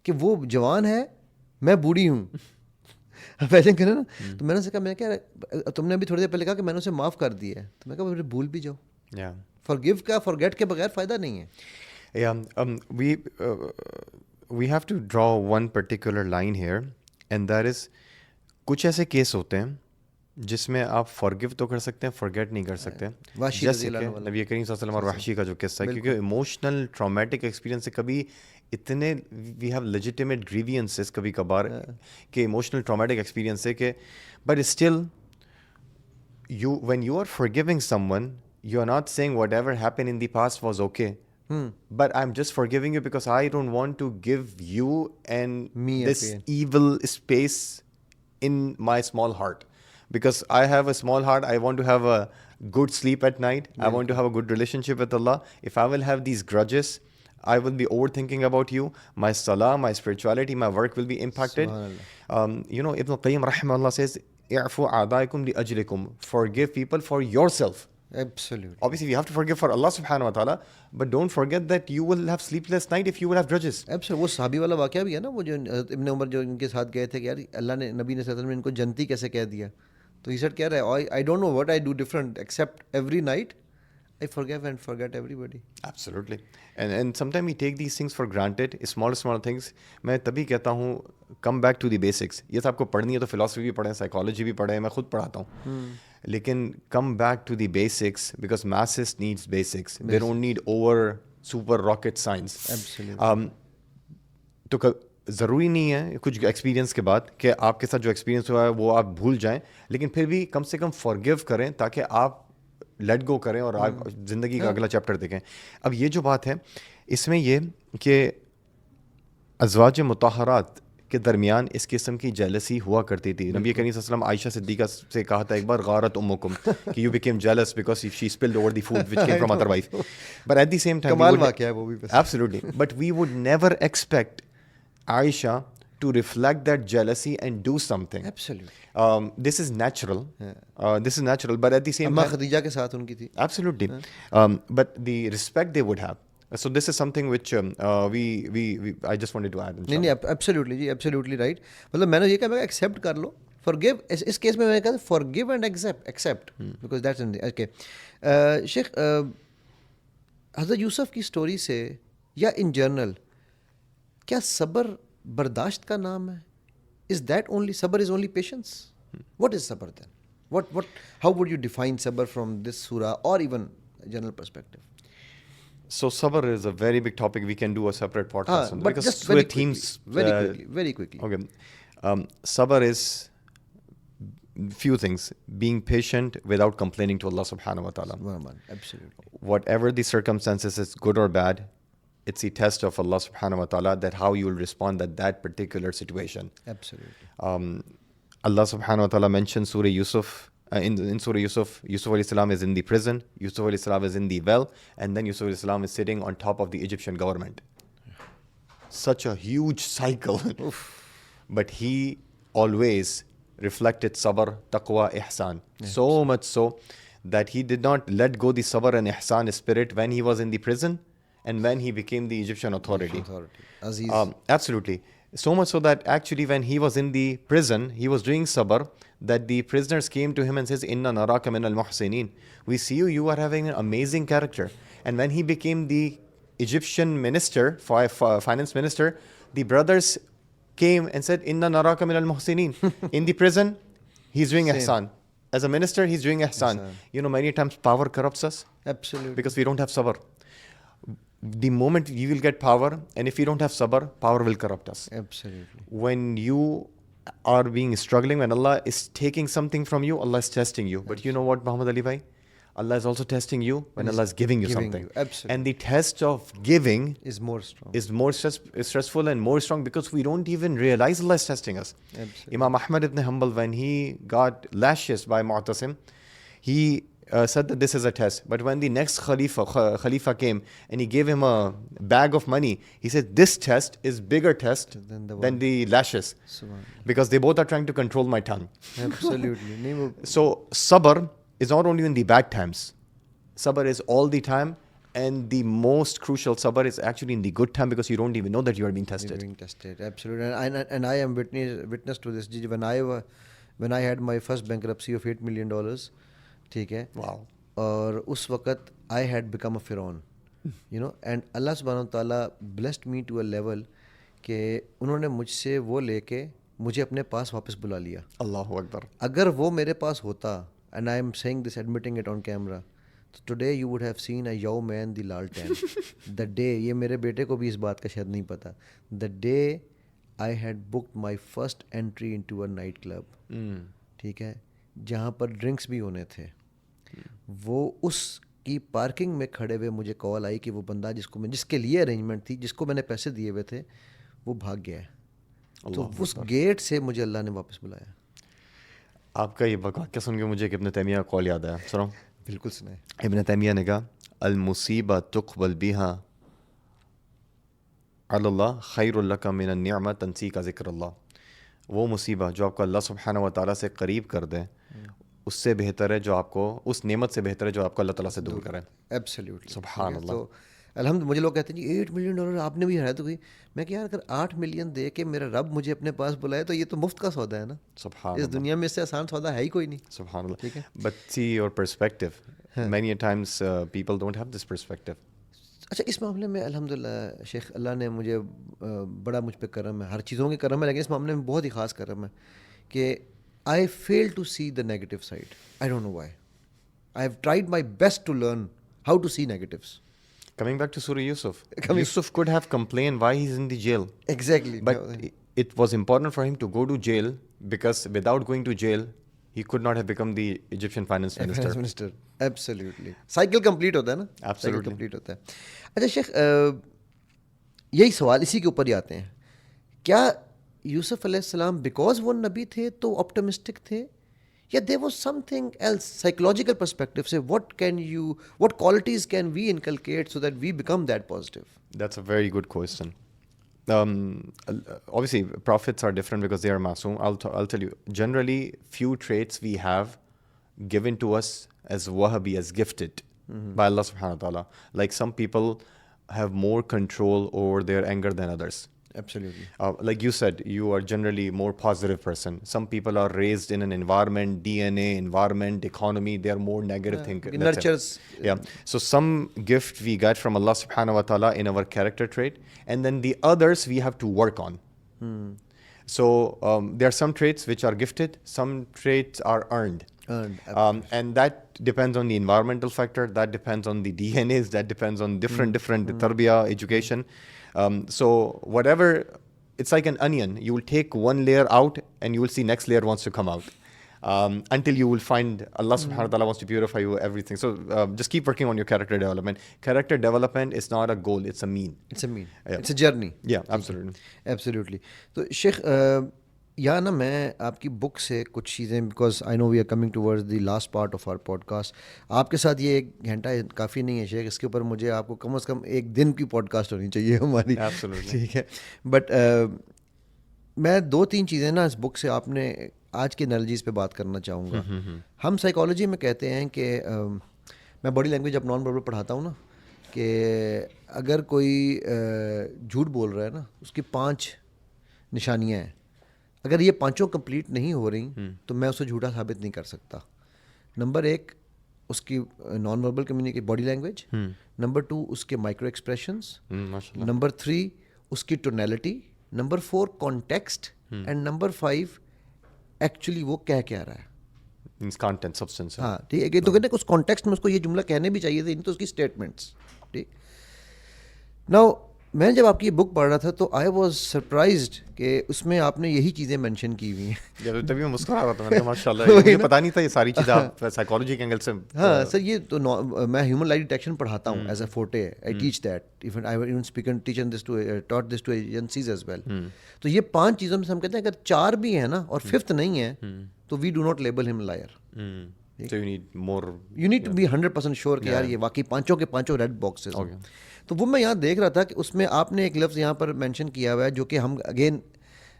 کہ وہ جوان ہے, میں بوڑھی ہوں. پہلے کرے نا. تو میں نے کہا, میں کیا تم نے ابھی تھوڑی دیر پہلے کہا کہ میں نے اسے معاف کر دیا ہے, تو میں کہا بھول بھی جاؤ. فارگیو کا فارگیٹ کے بغیر فائدہ نہیں ہے. We have to draw one particular line here, and that is کچھ ایسے کیس ہوتے ہیں جس میں آپ فارگیو تو کر سکتے ہیں, فارگیٹ نہیں کر سکتے. جیسے کہ نبی کریم صلی اللہ علیہ وسلم اور وحشی کا جو قصہ ہے, کیونکہ ایموشنل ٹرامیٹک ایکسپیرینس سے کبھی اتنے وی ہیو لیجیٹیمیٹ گریوینسز کبھی کبھار کہ ایموشنل ٹرامیٹک ایکسپیرینس سے کہ but still you when you are forgiving someone you are not seeing whatever happen in the past was okay, but I'm just forgiving you because I don't want to give you and me this evil space in my small heart. because I have a small heart. I want to have a good sleep at night. I want to have a good relationship with Allah. If I will have these grudges, I will be overthinking about you. My salah, my spirituality, my work will be impacted. Ibn Qayyim rahimahullah says, "I'fu a'daikum li ajlikum." Forgive people for yourself. Absolutely. Obviously, we have to forgive for Allah subhanahu wa ta'ala, but don't forget that you will have sleepless night if you will have grudges. Absolutely. وہ صحابی والا واقعہ بھی ہے نا, وہ جو ابن عمر جو ان کے ساتھ گئے تھے کہ یار اللہ نے, نبی نے صلی اللہ علیہ وسلم نے ان کو جنتی کیسے کہہ دیا, تو ہی سیڈ کہہ رہا ہے I don't know what I do different except every night I forgive and forget everybody. Absolutely. And sometimes we take these things for granted, small things. میں تبھی کہتا ہوں come back to the basics. یہ سب آپ کو پڑھنی ہے تو فلاسفی بھی پڑھیں, سائیکالوجی بھی پڑھیں, میں خود پڑھاتا ہوں. لیکن come back to the basics because masses needs basics. They don't need over super rocket science. Absolutely. تو ضروری نہیں ہے کچھ ایکسپیرینس کے بعد کہ آپ کے ساتھ جو ایکسپیرینس ہوا ہے وہ آپ بھول جائیں, لیکن پھر بھی کم سے کم فارگیو کریں تاکہ آپ لیٹ گو کریں اور آپ زندگی کا اگلا چیپٹر دیکھیں. اب یہ جو بات ہے اس میں یہ کہ ازواج مطہرات کے درمیان اس قسم کی جیلسی ہوا کرتی تھی. نبی کریم صلی اللہ علیہ وسلم عائشہ صدیقہ سے کہا تھا ایک بار غارت امکم کہ you became jealous because she spilled over the food which came from other wife, but at the same time کمال واقعہ ہے وہ بھی. Absolutely, but we would never expect Aisha to reflect that jealousy and do something. Absolutely. This is natural. This is natural, but at the same اما time, Khadija کے ساتھ ان کی تھی. absolutely. But the respect they would have. So this is something which I just wanted to add. نہیں, absolutely جی, absolutely right. مطلب میں نے یہ کہا میں ایکسیپٹ کر لو, forgive. اس کیس میں نے کہا forgive and accept because that's in the okay. شیخ حضرت یوسف کی سٹوری سے یا ان جنرل کیا صبر برداشت کا نام ہے؟ Is that only صبر is only patience? What is صبر then? How would you define صبر from this surah or even general perspective? So sabr is a very big topic. We can do a separate podcast on that. But Because just very themes, quickly, very quickly. Okay. Sabr is few things. Being patient without complaining to Allah subhanahu wa ta'ala. Absolutely. Whatever the circumstances, is good or bad, it's the test of Allah subhanahu wa ta'ala that how you will respond at that particular situation. Absolutely. Allah subhanahu wa ta'ala mentions Surah Yusuf. In Surah Yusuf, Yusuf alayhi salam is in the prison, Yusuf alayhi salam is in the well, and then Yusuf alayhi salam is sitting on top of the Egyptian government. Such a huge cycle. But he always reflected sabr, taqwa, ihsan. So much so that he did not let go the sabr and ihsan spirit when he was in the prison and when he became the Egyptian authority. Aziz. Absolutely. So much so that actually when he was in the prison, he was doing sabr, that the prisoners came to him and says, "Inna naraka min al-muhsinin." We see you are having an amazing character. And when he became the Egyptian minister, finance minister, the brothers came and said, "Inna naraka min al-muhsinin." In the prison, he's doing ihsan. As a minister, he's doing ihsan. Many times power corrupts us. Absolutely. Because we don't have sabr. The moment you will get power, and if you don't have sabr, power will corrupt us. Absolutely. When you are being struggling, when Allah is taking something from you, Allah is testing you. But you know what, Muhammad Ali bhai? Allah is also testing you when Allah is giving you something. Absolutely. And the test of giving is more strong. Is more stressful and more strong because we don't even realize Allah is testing us. Absolutely. Imam Ahmad ibn Hanbal, when he got lashes by Mu'tasim, he said that this is a test. But when the next Khalifa came and he gave him a bag of money, he said this test is bigger test than the lashes. Because they both are trying to control my tongue. Absolutely. So sabr is not only in the bad times. Sabr is all the time, and the most crucial sabr is actually in the good time because you don't even know that you are being tested. You're being tested. Absolutely. And I am witness to this. When I had my first bankruptcy of $8 million, ٹھیک ہے, اور اس وقت I had become a فرعون, and اللہ سبحانہ وتعالیٰ blessed me to a level کہ انہوں نے مجھ سے وہ لے کے مجھے اپنے پاس واپس بلا لیا. اللہ اکبر. اگر وہ میرے پاس ہوتا, and I am seeing this, admitting it on camera, تو today you would have seen a human the لالٹین. دا ڈے, یہ میرے بیٹے کو بھی اس بات کا شاید نہیں پتہ, the day I had booked my first entry into a night club, ٹھیک ہے, جہاں پر ڈرنکس بھی ہونے تھے. وہ اس کی پارکنگ میں کھڑے ہوئے مجھے کال آئی کہ وہ بندہ جس کے لیے ارینجمنٹ تھی, جس کو میں نے پیسے دیے ہوئے تھے, وہ بھاگ گیا ہے. تو اس گیٹ سے مجھے اللہ نے واپس بلایا. آپ کا یہ واقعہ سن کے مجھے ایک ابن تیمیہ کا قول یاد آیا. سنو. بالکل سنائیں. ابن تیمیہ نے کہا المصیبہ تقبل بہا علی اللہ خیر لک من النعمہ تنسیک ذکر اللہ. وہ مصیبہ جو آپ کو اللہ سبحانہ و تعالیٰ سے قریب کر دے اس سے بہتر ہے جو آپ کو اس نعمت سے بہتر ہے جو آپ کو اللہ تعالیٰ سے دور کرے. ایبسلیوٹلی. سبحان اللہ. تو الحمد مجھے لوگ کہتے ہیں جی $8 ملین آپ نے بھی ہرایا تو کوئی. میں کہ یار اگر 8 ملین دے کے میرا رب مجھے اپنے پاس بلائے تو یہ تو مفت کا سودا ہے نا. سبحان اس دنیا میں اس سے آسان سودا ہے ہی کوئی نہیں. سبحان اللہ. ٹھیک ہے. But see your perspective. Many a times people don't have this perspective. اچھا اس معاملے میں الحمدللہ شیخ اللہ نے مجھے بڑا مجھ پہ کرم ہے, ہر چیزوں کے کرم ہے, لیکن اس معاملے میں بہت ہی خاص کرم ہے کہ I fail to see the negative side. I don't know why. I have tried my best to learn how to see negatives. Coming back to Surah Yusuf. Yusuf could have complained why he's in the jail. Exactly. But it was important for him to go to jail because without going to jail, he could not have become the Egyptian finance minister. Absolutely. Cycle complete ہوتا ہے نا. Absolutely. Cycle complete ہوتا ہے. اچھا شیخ یہی سوال اسی کے اوپر ہی آتے ہیں. کیا یوسف علیہ السلام بیکاز وہ نبی تھے تو آپٹمسٹک تھے یا there was something else psychological perspective سے what qualities can we inculcate so that we become that positive? That's a very good question. Obviously prophets are different because they are masoom. I'll tell you, generally few traits we have given to us as wahabi, as gifted by Allah subhanahu wa ta'ala. Like some people have more control over their anger than others. Absolutely. Like you said, you are generally more positive person. Some people are raised in an environment, DNA, environment, economy, they are more negative thinker. Nurtures. Yeah. So some gift we get from Allah subhanahu wa ta'ala in our character trait, and then the others we have to work on. So there are some traits which are gifted, some traits are earned. And that depends on the environmental factor, that depends on the DNAs, that depends on different tarbiyah, education. So whatever, it's like an onion. You will take one layer out and you will see next layer wants to come out. Until you will find Allah subhanahu wa ta'ala wants to purify you, everything. So just keep working on your character development. Character development is not a goal, it's a mean. Yeah. It's a journey. Yeah, absolutely. Absolutely. So Sheikh, یا نا میں آپ کی بک سے کچھ چیزیں, because I know we are coming toward the last part of our podcast. آپ کے ساتھ یہ 1 گھنٹہ کافی نہیں ہے شیخ, اس کے اوپر مجھے آپ کو کم از کم 1 دن کی پوڈ کاسٹ ہونی چاہیے ہماری. ٹھیک ہے. بٹ میں 2-3 چیزیں نا اس بک سے آپ نے آج کے انالوجیز پہ بات کرنا چاہوں گا. ہم سائیکالوجی میں کہتے ہیں کہ میں باڈی لینگویج اب نان وربل پڑھاتا ہوں نا, کہ اگر کوئی جھوٹ بول رہا ہے نا, اس کی 5 نشانیاں ہیں. اگر یہ 5 کمپلیٹ نہیں ہو رہی تو میں اسے جھوٹا ثابت نہیں کر سکتا. نمبر 1 اس کی non verbal communication body language, number 2 اس کے مائکرو ایکسپریشنس, نمبر 3 اس کی tonality, number 4 context, and number 5 actually وہ کہہ کیا رہا ہے. Content, substance. ہاں ٹھیک ہے. تو کہتے ہیں کہ اس کانٹیکسٹ میں اس کو یہ جملہ کہنے بھی چاہیے تھے, نہیں تو اس کی اسٹیٹمنٹس. ٹھیک. ناؤ میں جب آپ کی بک پڑھ رہا تھا تو آئی واز سرپرائزڈ کہ اس میں آپ نے یہی چیزیں مینشن کی ہوئی ہیں. تبھی میں مسکرا رہا تھا, ماشاء اللہ مجھے پتہ نہیں تھا یہ ساری چیزیں آپ سائیکالوجی کے اینگل سے. ہاں سر, یہ تو میں ہیومن لائی ڈیٹیکشن پڑھاتا ہوں as a forte. I teach that, even I even speak and teach this to taught this to agencies as well. تو یہ 5 چیزوں میں سے ہم کہتے ہیں اگر 4 بھی ہیں نا اور 5th نہیں ہے تو وی ڈو ناٹ لیبل ہم lawyer. So you need to be 100% sure کہ یار یہ واقعی 5 کے 5 ریڈ باکسز. تو وہ میں یہاں دیکھ رہا تھا کہ اس میں آپ نے ایک لفظ یہاں پر مینشن کیا ہوا ہے جو کہ ہم again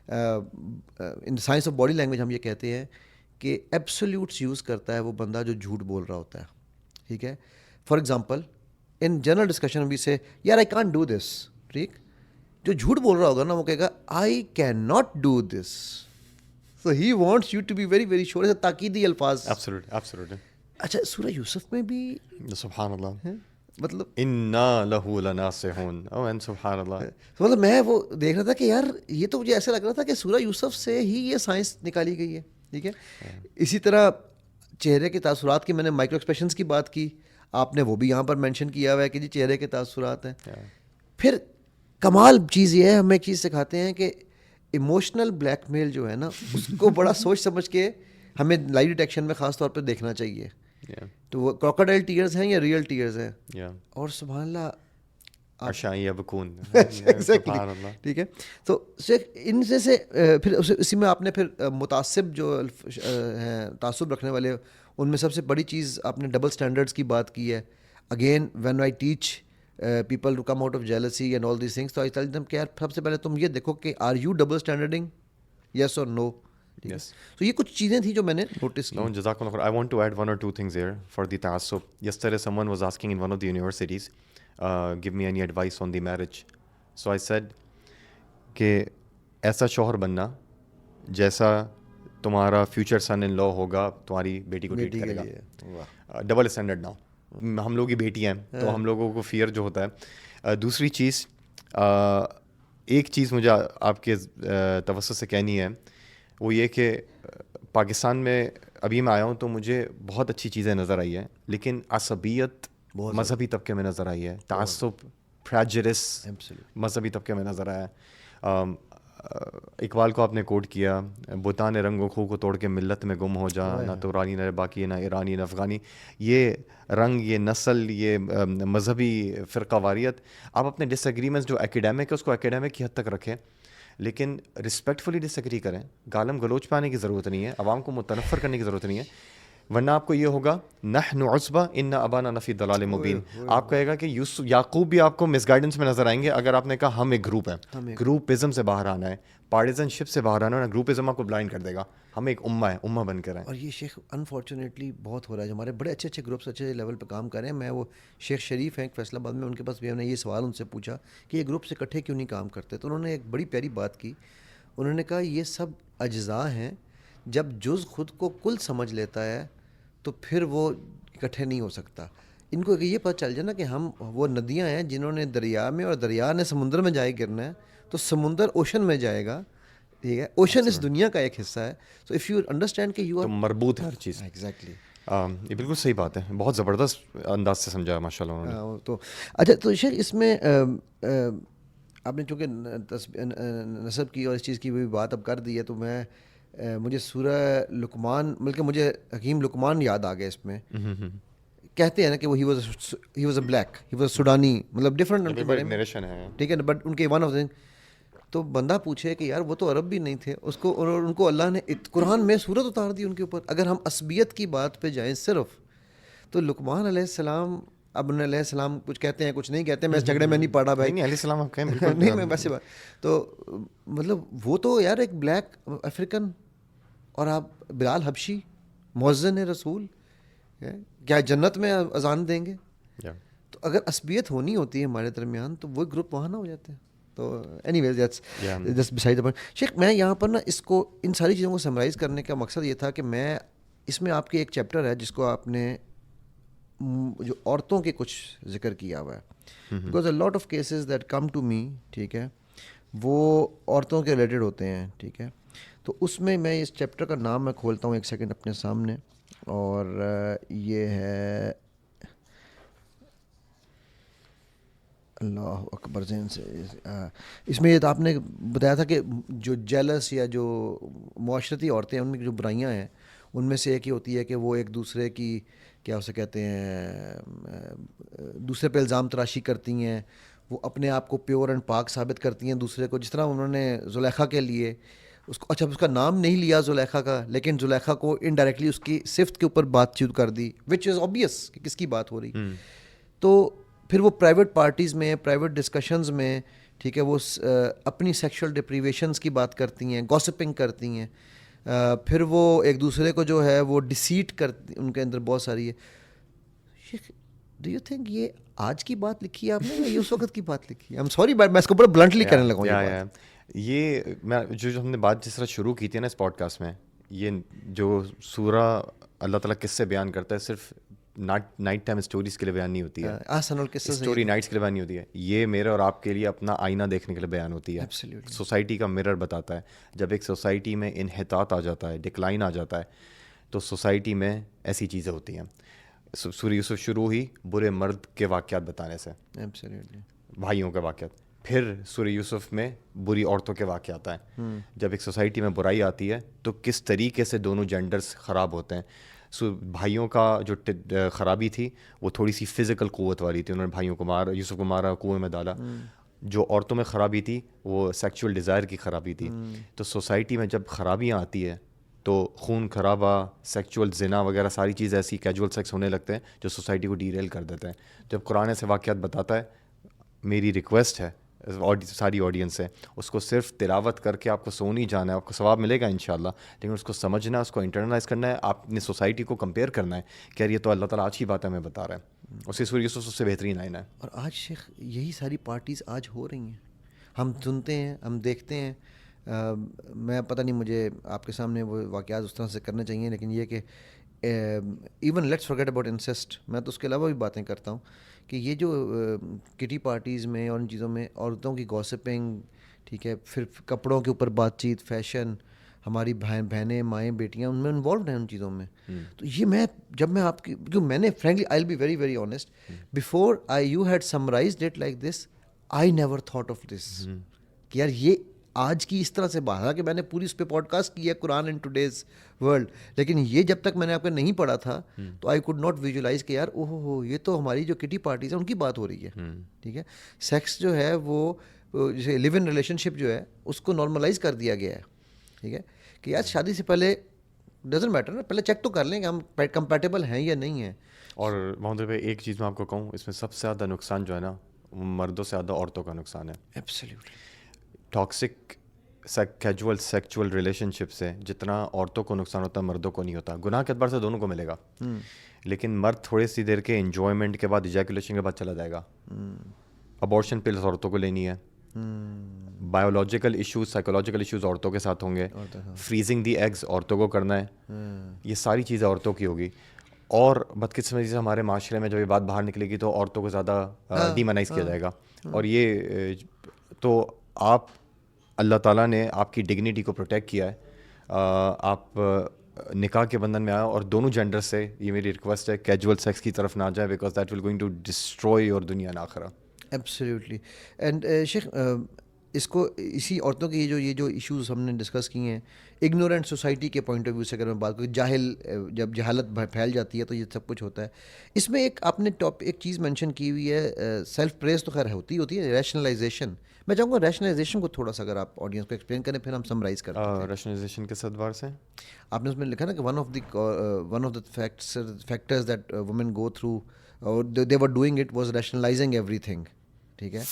in science of body language ہم یہ کہتے ہیں کہ ایبسولیوٹس یوز کرتا ہے وہ بندہ جو جھوٹ بول رہا ہوتا ہے. ٹھیک ہے. For example in general discussion بھی سے یار آئی کانٹ ڈو دس. ٹھیک. جو جھوٹ بول رہا ہوگا نا وہ کہے گا I cannot do this. So he wants you to be very very sure. ایسا تاکیدی الفاظ. Absolutely. اچھا سورہ یوسف میں بھی سبحان اللہ, مطلب اِنَّا لَهُ لَنَاصِحُونَ. and سبحان اللہ. مطلب میں وہ دیکھ رہا تھا کہ یار یہ تو مجھے ایسا لگ رہا تھا کہ سورہ یوسف سے ہی یہ سائنس نکالی گئی ہے. ٹھیک ہے. اسی طرح چہرے کے تاثرات کی میں نے مائکرو ایکسپریشنس کی بات کی, آپ نے وہ بھی یہاں پر مینشن کیا ہوا ہے کہ جی چہرے کے تاثرات ہیں. پھر کمال چیز یہ ہے, ہم ایک چیز سکھاتے ہیں کہ ایموشنل بلیک میل جو ہے نا اس کو بڑا سوچ سمجھ کے ہمیں لائی ڈیٹیکشن میں خاص طور پہ دیکھنا چاہیے. تو وہ کراکوڈائل ٹیئرز ہیں یا ریئل ٹیئرز ہیں. اور سبحان اللہ اشائی بکون ایگزیکٹلی ٹھیک ہے. تو شیخ ان سے پھر اسی میں آپ نے پھر متعصب جو ہیں تعصب رکھنے والے ان میں سب سے بڑی چیز آپ نے ڈبل اسٹینڈرڈس کی بات کی ہے. Again when I teach people to come out of jealousy and all these things, تو آئی ٹیل دیم کہ یار سب سے پہلے تم یہ دیکھو کہ آر یو ڈبل اسٹینڈرڈنگ, یس اور نو. تو یہ کچھ چیزیں تھیں جو میں نے نوٹس کی. No, Jazakallah khair. I want to add one or two things here for the ta'assub. Yesterday someone was asking in one of the universities, give me any advice on the marriage. So I said کہ ایسا شوہر بننا جیسا تمہارا future سن ان لا ہوگا تمہاری بیٹی کو ٹریٹ کرے گا. ڈبل اسٹینڈرڈ نہ ہو, ہم لوگ کی بیٹیاں ہیں تو ہم لوگوں کو فیئر جو ہوتا ہے. دوسری چیز, ایک چیز مجھے آپ کے توسط سے کہنی ہے, وہ یہ کہ پاکستان میں ابھی میں آیا ہوں تو مجھے بہت اچھی چیزیں نظر آئی ہیں, لیکن عصبیت مذہبی طبقے میں نظر آئی ہے, تعصب پریجڈس مذہبی طبقے میں نظر آیا ہے. اقبال کو آپ نے کوٹ کیا, بتان رنگ و خو کو توڑ کے ملت میں گم ہو جا, نہ تو رانی نہ باقی نہ ایرانی نہ افغانی. یہ رنگ, یہ نسل, یہ مذہبی فرقہ واریت, آپ اپنے ڈس ایگریمنٹس جو اکیڈیمک ہے اس کو اکیڈیمک کی حد تک رکھیں, لیکن رسپیکٹفلی ڈس ایگری کریں. گالم گلوچ پہ آنے کی ضرورت نہیں ہے, عوام کو متنفر کرنے کی ضرورت نہیں ہے, ورنہ آپ کو یہ ہوگا نحن عصبہ ان ابانا لفی ضلال مبین. آپ کہے گا کہ یعقوب بھی آپ کو مس گائیڈنس میں نظر آئیں گے اگر آپ نے کہا ہم ایک گروپ ہے. گروپزم سے باہر آنا ہے, پارٹیزن شپ سے باہر آنا ہے. گروپزم آپ کو بلائنڈ کر دے گا. ہم ایک امہ ہے, امہ بن کر ہیں. اور یہ شیخ انفارچونیٹلی بہت ہو رہا ہے. ہمارے بڑے اچھے اچھے گروپس اچھے لیول پہ کام کر رہے ہیں. میں وہ شیخ شریف ہیں فیصل آباد میں, ان کے پاس بھی ہم نے یہ سوال ان سے پوچھا کہ یہ گروپس اکٹھے کیوں نہیں کام کرتے, تو انہوں نے ایک بڑی پیاری بات کی. انہوں نے کہا یہ سب اجزاء ہیں, جب جز خود کو کل سمجھ لیتا ہے تو پھر وہ اکٹھے نہیں ہو سکتا. ان کو یہ پتہ چل جائے نا کہ ہم وہ ندیاں ہیں جنہوں نے دریا میں, اور دریا نے سمندر میں جائے گرنا ہے تو سمندر اوشن میں جائے گا. ٹھیک ہے, اوشن اس دنیا کا ایک حصہ ہے. سو اف یو انڈرسٹینڈ کہ یو آر مربوط ہے ہر چیز. ایگزیکٹلی, یہ بالکل صحیح بات ہے, بہت زبردست انداز سے سمجھا ماشاء اللہ انہوں نے. تو اچھا, تو شیخ اس میں آپ نے چونکہ نسب کی اور اس چیز کی بھی بات اب کر دی ہے, تو میں مجھے سورہ لقمان, بلکہ مجھے حکیم لقمان یاد آ گیا اس میں. کہتے ہیں نا کہ وہ he was a black, he was سوڈانی, مطلب ڈفرنٹ ان کے بارے میں, ٹھیک ہے نا, بٹ ان کے ون آف دا, تو بندہ پوچھے کہ یار وہ تو عرب بھی نہیں تھے اس کو, اور ان کو اللہ نے قرآن میں سورت اتار دی ان کے اوپر. اگر ہم عصبیت کی بات پہ جائیں صرف, تو لقمان علیہ السلام, ابن علیہ السلام کچھ کہتے ہیں کچھ نہیں کہتے, میں اس جھگڑے میں نہیں پڑا بھائی. نہیں علیہ السلام آپ کہیں بالکل نہیں, میں ویسے بات, تو مطلب وہ تو یار ایک بلیک افریقن, اور آپ بلال حبشی مؤذن رسول, کیا جنت میں اذان دیں گے؟ تو اگر عصبیت ہونی ہوتی ہے ہمارے درمیان تو وہ گروپ وہاں نہ ہو جاتے ہیں. تو anyways that's beside the point. شیخ میں یہاں پر نا اس کو, ان ساری چیزوں کو سمرائز کرنے کا مقصد یہ تھا کہ میں اس میں آپ کے ایک چیپٹر ہے جس کو آپ نے جو عورتوں کے کچھ ذکر کیا ہوا ہے, because a lot of cases that come to me, ٹھیک ہے, وہ عورتوں کے ریلیٹڈ ہوتے ہیں. ٹھیک ہے, تو اس میں اس چیپٹر کا نام میں کھولتا ہوں ایک سیکنڈ اپنے سامنے, اور یہ ہے اللہ اکبر ذہن سے. اس میں یہ تو آپ نے بتایا تھا کہ جو جیلس یا جو معاشرتی عورتیں ہیں ان میں جو برائیاں ہیں ان میں سے ایک ہی ہوتی ہے کہ وہ ایک دوسرے کی کیا اسے کہتے ہیں, دوسرے پہ الزام تراشی کرتی ہیں, وہ اپنے آپ کو پیور اینڈ پاک ثابت کرتی ہیں دوسرے کو. جس طرح انہوں نے زلیخا کے لیے اس کو, اچھا اس کا نام نہیں لیا زلیخا کا, لیکن زلیخا کو انڈائریکٹلی اس کی صفت کے اوپر بات چیت کر دی, وچ از آبویس کہ کس کی بات ہو رہی. تو پھر وہ پرائیویٹ پارٹیز میں, پرائیویٹ ڈسکشنز میں, ٹھیک ہے, وہ اپنی سیکشول ڈپریویشنز کی بات کرتی ہیں, گوسپنگ کرتی ہیں, پھر وہ ایک دوسرے کو جو ہے وہ ڈیسیٹ کرتی, ان کے اندر بہت ساری ہے. ڈو یو تھنک یہ آج کی بات لکھی ہے آپ نے یا یہ اس وقت کی بات لکھی ہے؟ I'm sorry بٹ میں اس کو بڑا بلنٹلی کرنے لگا ہوں. یہ میں جو ہم نے بات جس طرح شروع کی تھی نا اس پوڈ کاسٹ میں, یہ جو سورہ اللہ تعالیٰ کس سے بیان کرتا ہے صرف نائٹ ٹائم اسٹوریز کے لیے بیان نہیں ہوتی ہے, اسٹوری نائٹس کے لیے بیان نہیں ہوتی ہے. یہ میرے اور آپ کے لیے اپنا آئینہ دیکھنے کے لیے بیان ہوتی ہے, سوسائٹی کا مرر بتاتا ہے. جب ایک سوسائٹی میں انحطاط آ جاتا ہے, ڈکلائن آ جاتا ہے, تو سوسائٹی میں ایسی چیزیں ہوتی ہیں. سورہ یوسف شروع ہی برے مرد کے واقعات بتانے سے, بھائیوں کے واقعات. پھر سورہ یوسف میں بری عورتوں کے واقعات آتے ہیں. جب ایک سوسائٹی میں برائی آتی ہے تو کس طریقے سے دونوں جینڈرز خراب ہوتے ہیں. سو بھائیوں کا جو خرابی تھی وہ تھوڑی سی فزیکل قوت والی تھی, انہوں نے بھائیوں کو مارا, یوسف کو مارا, کنویں میں ڈالا. جو عورتوں میں خرابی تھی وہ سیکچول ڈیزائر کی خرابی تھی. تو سوسائٹی میں جب خرابیاں آتی ہے تو خون خرابہ, سیکچول زنا وغیرہ ساری چیز ایسی کیجول سیکس ہونے لگتے ہیں جو سوسائٹی کو ڈیریل کر دیتے ہیں. جب قرآن سے واقعات بتاتا ہے, میری ریکویسٹ ہے ساری آڈینس سے, اس کو صرف تلاوت کر کے آپ کو سو نہیں جانا ہے, آپ کو ثواب ملے گا انشاءاللہ, لیکن اس کو سمجھنا ہے, اس کو انٹرنلائز کرنا ہے, آپ نے سوسائٹی کو کمپیئر کرنا ہے کہ یار یہ تو اللہ تعالیٰ آج کی بات ہمیں بتا رہا ہے, اسی سورہ یوسف سے بہترین آئینہ ہے. اور آج شیخ یہی ساری پارٹیز آج ہو رہی ہیں, ہم سنتے ہیں, ہم دیکھتے ہیں. میں پتہ نہیں مجھے آپ کے سامنے وہ واقعات اس طرح سے کرنے چاہیے, لیکن یہ کہ even let's forget about insist, میں تو اس کے علاوہ بھی باتیں کرتا ہوں کہ یہ جو کٹی پارٹیز میں اور ان چیزوں میں عورتوں کی گوسپنگ, ٹھیک ہے, پھر کپڑوں کے اوپر بات چیت, فیشن, ہماری بہنیں, مائیں, بیٹیاں ان میں انوالوڈ ہیں ان چیزوں میں. تو یہ جب میں آپ کی, کیونکہ میں نے frankly I will be very very honest, before you had summarized it like this, I never thought of this کہ یار یہ آج کی اس طرح سے بات, حالانکہ میں نے پوری اس پہ پوڈ کاسٹ کی ہے قرآن ان ٹوڈیز ورلڈ, لیکن یہ جب تک میں نے آپ کا نہیں پڑھا تھا تو آئی کوڈ ناٹ ویژولائز کہ یار اوہ ہو یہ تو ہماری جو کٹی پارٹیز ہیں ان کی بات ہو رہی ہے. ٹھیک ہے, سیکس جو ہے وہ جیسے لیو ان ریلیشن شپ جو ہے اس کو نارملائز کر دیا گیا ہے. ٹھیک ہے, کہ یار شادی سے پہلے ڈزنٹ میٹر نا, پہلے چیک تو کر لیں کہ ہم کمپیٹیبل ہیں یا نہیں ہیں. اور محمد بھائی ایک چیز میں آپ کو کہوں, اس میں سب سے زیادہ نقصان جو ہے نا وہ مردوں سے زیادہ عورتوں کا نقصان ہے. Absolutely. Toxic casual sexual relationship سے جتنا عورتوں کو نقصان ہوتا ہے مردوں کو نہیں ہوتا. گناہ کے اعتبار سے دونوں کو ملے گا, لیکن مرد تھوڑی سی دیر کے انجوائمنٹ کے بعد, ایجیکولیشن کے بعد چلا جائے گا. ابورشن پلس عورتوں کو لینی ہے, بایولوجیکل ایشوز سائیکولوجیکل ایشوز عورتوں کے ساتھ ہوں گے, فریزنگ دی ایگز عورتوں کو کرنا ہے, یہ ساری چیزیں عورتوں کی ہوگی. اور بدقسمتی سے ہمارے معاشرے میں جب یہ بات باہر نکلے گی تو عورتوں کو زیادہ ڈیمونائز کیا جائے گا. اور یہ تو آپ اللہ تعالیٰ نے آپ کی ڈگنیٹی کو پروٹیکٹ کیا ہے, آپ نکاح کے بندھن میں آئے, اور دونوں جینڈر سے یہ میری ریکویسٹ ہے کیجول سیکس کی طرف نہ جائیں, because that will going to destroy your دنیا اینڈ آخرہ. ایبسلیوٹلی. اینڈ شیخ اس کو اسی عورتوں کے یہ جو ایشوز ہم نے ڈسکس کیے ہیں, اگنورینٹ سوسائٹی کے پوائنٹ آف ویو سے اگر میں بات کروں, جاہل جب جہالت پھیل جاتی ہے تو یہ سب کچھ ہوتا ہے. اس میں ایک آپ نے ایک چیز مینشن کی ہوئی ہے, سیلف پریز تو خیر ہوتی ہے, ریشنلائزیشن. میں چاہوں گا ریشنلائزیشن کو تھوڑا سا اگر آپ آڈینس کو ایکسپلین کریں, پھر ہم سمرائز کرتے ہیں. ریشنلائزیشن کس اعتبار سے آپ نے اس میں لکھا نا کہ one of the factors that women go through they were doing it was rationalising everything. ٹھیک ہے,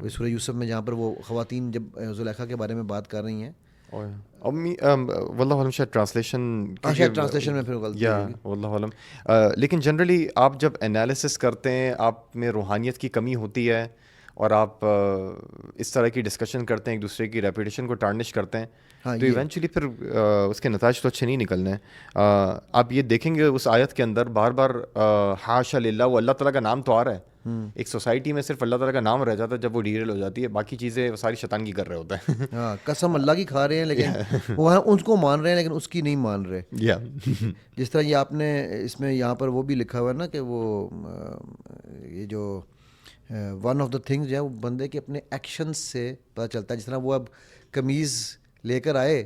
سورہ یوسف میں جہاں پر وہ خواتین جب زلیخا کے بارے میں بات کر رہی ہیں, واللہ عالم شاید ٹرانسلیشن میں پھر غلطی ہوگی, واللہ عالم. لیکن جنرلی آپ جب انالیسس کرتے ہیں, آپ میں روحانیت کی کمی ہوتی ہے, اور آپ اس طرح کی ڈسکشن کرتے ہیں, ایک دوسرے کی ریپوٹیشن کو ٹارنش کرتے ہیں, تو ایونچولی پھر اس کے نتائج تو اچھے نہیں نکلنے ہیں. آپ یہ دیکھیں گے اس آیت کے اندر بار بار حاشا للہ, وہ اللہ تعالیٰ کا نام تو آ رہا ہے. ایک سوسائٹی میں صرف اللہ تعالیٰ کا نام رہ جاتا ہے جب وہ ڈیریل ہو جاتی ہے, باقی چیزیں وہ ساری شیطان کی کر رہے ہوتے ہیں. ہاں, قسم اللہ کی کھا رہے ہیں لیکن وہ ان کو مان رہے ہیں لیکن اس کی نہیں مان رہے. جس طرح یہ آپ نے اس میں یہاں پر وہ بھی لکھا ہوا ہے نا کہ وہ یہ جو ون آف دا تھنگز جو ہے وہ بندے کے اپنے ایکشنز سے پتہ چلتا ہے. جس طرح وہ اب قمیض لے کر آئے,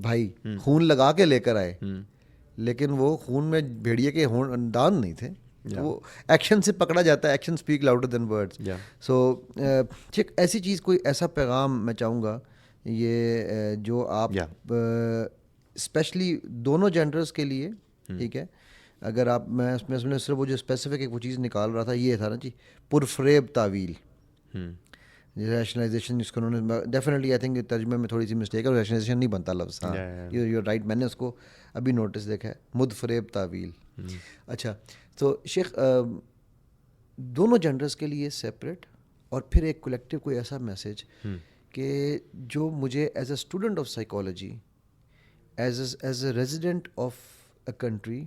بھائی خون لگا کے لے کر آئے, لیکن وہ خون میں بھیڑیے کے دان نہیں تھے, وہ ایکشن سے پکڑا جاتا ہے. Action speak louder than words. So ایسی چیز, کوئی ایسا پیغام میں چاہوں گا یہ جو آپ اسپیشلی دونوں جینڈرز کے لیے, ٹھیک ہے, اگر آپ میں اس میں صرف وہ جو اسپیسیفک ایک وہ چیز نکال رہا تھا یہ تھا نا جی, پرفریب تعویل, ریشنلائزیشن جس کو انہوں نے ڈیفینیٹلی آئی تھنک ترجمے میں تھوڑی سی مسٹیک ہے, ریشنلائزیشن نہیں بنتا لفظ. ہاں یو رائٹ, میں نے اس کو ابھی نوٹس دیکھا ہے, مدفریب تعویل. اچھا, تو شیخ دونوں جینڈرز کے لیے سیپریٹ, اور پھر ایک کولیکٹیو کوئی ایسا میسیج کہ جو مجھے as a student of psychology, as a resident of a country,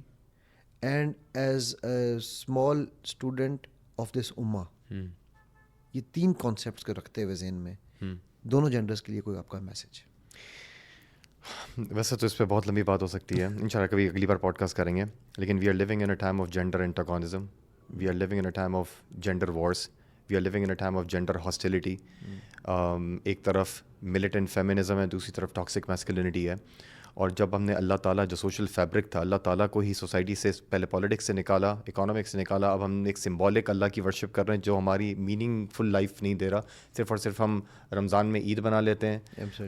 and as a small student of this امہ, یہ تین کانسیپٹس کو رکھتے ہوئے ذہن میں دونوں جینڈرز کے لیے کوئی آپ کا میسیج؟ ویسے تو اس پہ بہت لمبی بات ہو سکتی ہے, انشاءاللہ کبھی اگلی بار پوڈ کاسٹ کریں گے. لیکن we are living in a time of gender antagonism, we are living in a time of gender wars, we are living in a time of gender hostility. ایک طرف ملیٹنٹ فیمنزم ہے, دوسری طرف toxic masculinity ہے, اور جب ہم نے اللہ تعالیٰ جو سوشل فیبرک تھا، اللہ تعالیٰ کو ہی سوسائٹی سے پہلے پالیٹکس سے نکالا، اکانومکس سے نکالا، اب ہم ایک سمبولک اللہ کی ورشپ کر رہے ہیں جو ہماری میننگ فل لائف نہیں دے رہا. صرف اور صرف ہم رمضان میں عید بنا لیتے ہیں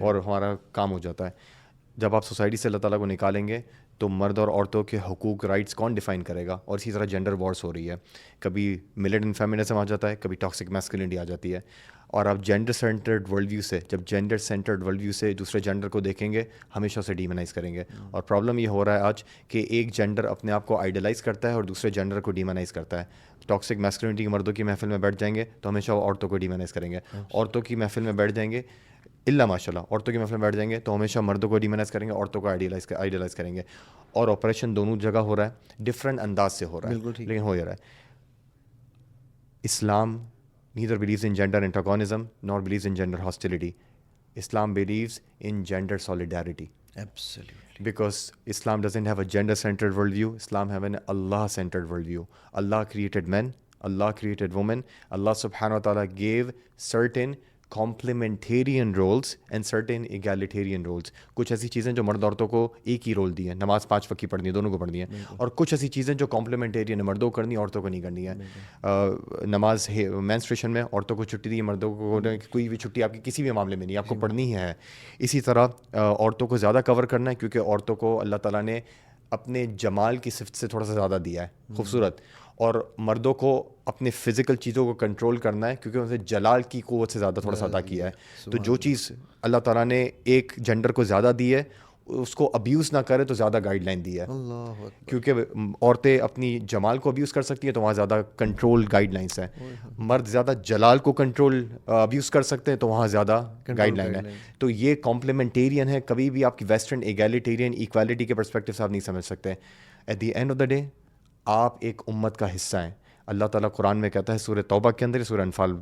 اور ہمارا کام ہو جاتا ہے. جب آپ سوسائٹی سے اللہ تعالیٰ کو نکالیں گے تو مرد اور عورتوں کے حقوق رائٹس کون ڈیفائن کرے گا؟ اور اسی طرح جینڈر وارس ہو رہی ہے. کبھی ملیٹنٹ فیمنزم آ جاتا ہے، کبھی ٹاکسک میسکولینٹی آ جاتی ہے. اور آپ جینڈر سینٹرڈ ورلڈ ویو سے، جب جینڈر سینٹرڈ ورلڈ ویو سے دوسرے جینڈر کو دیکھیں گے ہمیشہ اسے ڈیمونائز کریں گے. اور پرابلم یہ ہو رہا ہے آج کہ ایک جینڈر اپنے آپ کو آئیڈلائز کرتا ہے اور دوسرے جینڈر کو ڈیمونائز کرتا ہے. ٹاکسک میسکولینٹی کے مردوں کی محفل میں بیٹھ جائیں گے تو ہمیشہ وہ عورتوں کو ڈیمونائز کریں گے. عورتوں کی محفل میں بیٹھ جائیں گے، اللہ ماشاء اللہ عورتوں کی محفل میں بیٹھ جائیں گے تو ہمیشہ مردوں کو ڈیمونائز کریں گے، عورتوں کو آئیڈیلائز کریں گے. اور آپریشن دونوں جگہ ہو رہا ہے، ڈفرینٹ انداز سے ہو رہا ہے، لیکن ہو رہا ہے. Islam neither believes in gender antagonism nor believes in gender hostility. Islam believes in gender solidarity. Absolutely. Because Islam doesn't have a gender-centered worldview. Islam have an Allah-centered worldview. Allah created men. Allah created women. Allah subhanahu wa ta'ala gave certain complementarian roles and certain egalitarian roles. کچھ ایسی چیزیں جو مرد عورتوں کو ایک ہی role دی ہیں، نماز 5 وقت کی پڑھنی ہے، دونوں کو پڑھنی ہے. اور کچھ ایسی چیزیں جو کمپلیمنٹیرین ہیں، مردوں کو کرنی ہے، عورتوں کو نہیں کرنی ہے. نماز مینسٹریشن میں عورتوں کو چھٹی دی ہے، مردوں کو کوئی بھی چھٹی آپ کی کسی بھی معاملے میں نہیں، آپ کو پڑھنی ہے. اسی طرح عورتوں کو زیادہ کور کرنا ہے کیونکہ عورتوں کو اللہ تعالیٰ نے اپنے جمال کی صفت سے تھوڑا سا زیادہ دیا ہے، خوبصورت. اور مردوں کو اپنے فزیکل چیزوں کو کنٹرول کرنا ہے کیونکہ انہیں جلال کی قوت سے زیادہ تھوڑا سا عطا کیا ہے. تو جو چیز اللہ تعالیٰ نے ایک جینڈر کو زیادہ دی ہے اس کو ابیوز نہ کرے تو زیادہ گائیڈ لائن دی ہے. کیونکہ عورتیں اپنی جمال کو ابیوز کر سکتی ہیں تو وہاں زیادہ کنٹرول گائیڈ لائنس ہیں. مرد زیادہ جلال کو کنٹرول ابیوز کر سکتے ہیں تو وہاں زیادہ گائیڈ لائن ہے. تو یہ کمپلیمنٹیرین ہے، کبھی بھی آپ کی ویسٹرن ایگیلیٹیرین ایکویلٹی کے پرسپیکٹو سے آپ نہیں سمجھ سکتے. At the end of the day آپ ایک امت کا حصہ ہیں. اللہ تعالیٰ قرآن میں کہتا ہے سورہ توبہ کے اندر، سورہ انفال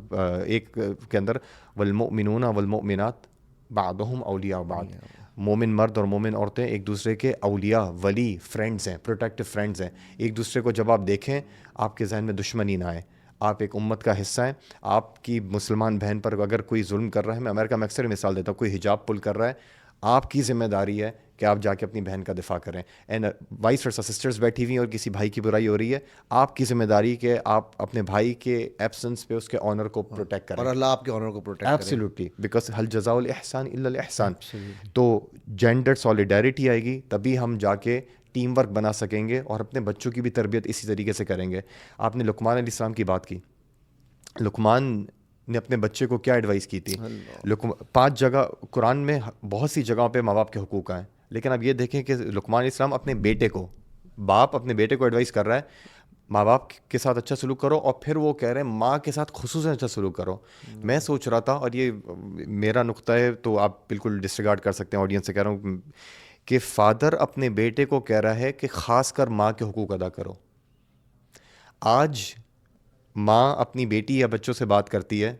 1 کے اندر، والمؤمنون والمؤمنات بعضهم اولیاء بعض. مومن مرد اور مومن عورتیں ایک دوسرے کے اولیاء، ولی، فرینڈز ہیں، پروٹیکٹیو فرینڈز ہیں. ایک دوسرے کو جب آپ دیکھیں آپ کے ذہن میں دشمنی نہ آئے. آپ ایک امت کا حصہ ہیں. آپ کی مسلمان بہن پر اگر کوئی ظلم کر رہا ہے، میں امریکہ میں اکثر مثال دیتا ہوں، کوئی حجاب پل کر رہا ہے، آپ کی ذمہ داری ہے کہ آپ جا کے اپنی بہن کا دفاع کریں. اینڈ وائس ورسا، سسٹرز بیٹھی ہوئی ہیں اور کسی بھائی کی برائی ہو رہی ہے، آپ کی ذمہ داری کہ آپ اپنے بھائی کے ایبسنس پہ اس کے آنر کو پروٹیکٹ کریں. اور اللہ آپ کے آنر کو پروٹیکٹ کرے. ایبسلیوٹلی، بیکاز هل جزاء الاحسان الا الاحسان. تو جینڈر سالیڈیرٹی آئے گی تبھی ہم جا کے ٹیم ورک بنا سکیں گے اور اپنے بچوں کی بھی تربیت اسی طریقے سے کریں گے. آپ نے لقمان علیہ السلام کی بات کی. لقمان نے اپنے بچے کو کیا ایڈوائس کی تھی؟ 5 جگہ قرآن میں بہت سی جگہوں پہ ماں باپ کے حقوق ہیں، لیکن اب یہ دیکھیں کہ لقمان علیہ السلام اپنے بیٹے کو، باپ اپنے بیٹے کو ایڈوائس کر رہا ہے ماں باپ کے ساتھ اچھا سلوک کرو، اور پھر وہ کہہ رہے ہیں ماں کے ساتھ خصوصاً اچھا سلوک کرو. میں سوچ رہا تھا، اور یہ میرا نقطہ ہے تو آپ بالکل ڈسریگارڈ کر سکتے ہیں، آڈینس سے کہہ رہا ہوں، کہ فادر اپنے بیٹے کو کہہ رہا ہے کہ خاص کر ماں کے حقوق ادا کرو. آج ماں اپنی بیٹی یا بچوں سے بات کرتی ہے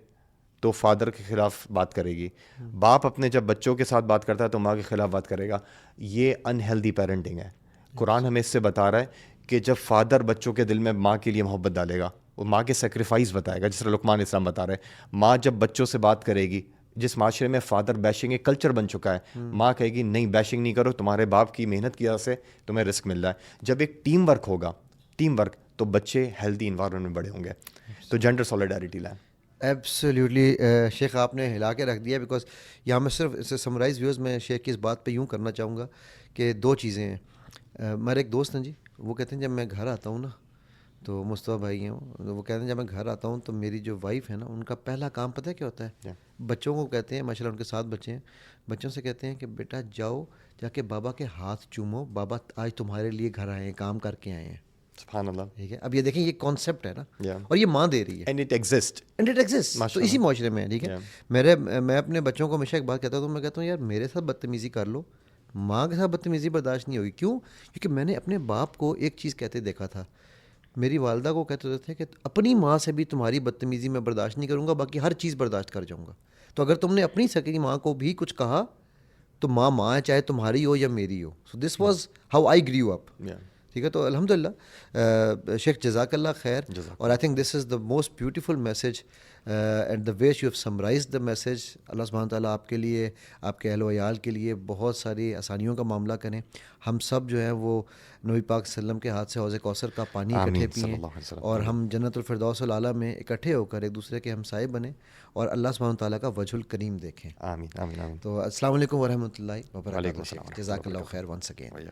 تو فادر کے خلاف بات کرے گی. باپ اپنے جب بچوں کے ساتھ بات کرتا ہے تو ماں کے خلاف بات کرے گا. یہ انہیلدی پیرنٹنگ ہے. قرآن ہمیں اس سے بتا رہا ہے کہ جب فادر بچوں کے دل میں ماں کے لیے محبت ڈالے گا، وہ ماں کے سیکریفائس بتائے گا، جس طرح لقمان اسلام بتا رہے ہیں. ماں جب بچوں سے بات کرے گی، جس معاشرے میں فادر بیشنگ ایک کلچر بن چکا ہے، ماں کہے گی نہیں بیشنگ نہیں کرو، تمہارے باپ کی محنت کی وجہ سے تمہیں رزق مل رہا ہے. جب ایک ٹیم ورک ہوگا، ٹیم ورک، تو بچے ہیلدی انوائرمنٹ میں بڑے ہوں گے. تو جینڈر سالیڈیرٹی لائیں. ایبسلیوٹلی شیخ آپ نے ہلا کے رکھ دیا. بیکاز یہاں میں صرف اسے سمرائز ویوز میں شیخ کی اس بات پہ یوں کرنا چاہوں گا کہ 2 چیزیں ہیں. میرے ایک دوست ہیں جی، وہ کہتے ہیں جب میں گھر آتا ہوں نا، تو مصطفیٰ بھائی ہیں وہ کہتے ہیں جب میں گھر آتا ہوں تو میری جو وائف ہے نا، ان کا پہلا کام پتہ ہے کیا ہوتا ہے؟ بچوں کو کہتے ہیں، ماشاء اللہ ان کے 7 بچے ہیں، بچوں سے کہتے ہیں کہ بیٹا جاؤ جا کے بابا کے ہاتھ چومو، بابا آج تمہارے لیے گھر آئے ہیں، کام کر کے آئے ہیں. سبحان اللہ. ٹھیک ہے، اب یہ دیکھیں یہ کانسیپٹ ہے نا، اور یہ ماں دے رہی ہے، اینڈ اٹ ایگزسٹ. تو اسی معاشرے میں. ٹھیک ہے، میں اپنے بچوں کو ہمیشہ ایک بات کہتا ہوں، تو میں کہتا ہوں یار میرے ساتھ بدتمیزی کر لو، ماں کے ساتھ بدتمیزی برداشت نہیں ہوگی. کیوں؟ کیونکہ میں نے اپنے باپ کو ایک چیز کہتے دیکھا تھا. میری والدہ کو کہتے ہوتے تھے کہ اپنی ماں سے بھی تمہاری بدتمیزی میں برداشت نہیں کروں گا، باقی ہر چیز برداشت کر جاؤں گا. تو اگر تم نے اپنی سکی ماں کو بھی کچھ کہا تو ماں ہے، چاہے تمہاری ہو یا میری ہو. سو دس واز ہاؤ آئی گریو اپ. ٹھیک ہے. تو الحمدللہ شیخ جزاک اللہ خیر. اور I think this is the most beautiful message and the way you have summarise the message. اللہ سبحانہ تعالیٰ آپ کے لیے, آپ کے اہل و عیال کے لیے بہت ساری آسانیوں کا معاملہ کریں. ہم سب جو ہیں وہ نبی پاک صلی اللہ علیہ وسلم کے ہاتھ سے حوض کوثر کا پانی اکٹھے پئیں اور ہم جنت الفردوس الاعلیٰ میں اکٹھے ہو کر ایک دوسرے کے ہمسائے بنیں اور اللہ سبحانہ تعالیٰ کا وجہ الکریم دیکھیں. آمین آمین آمین. تو السلام علیکم ورحمۃ اللہ وبرکاتہ. جزاک اللہ خیر ونس اگین.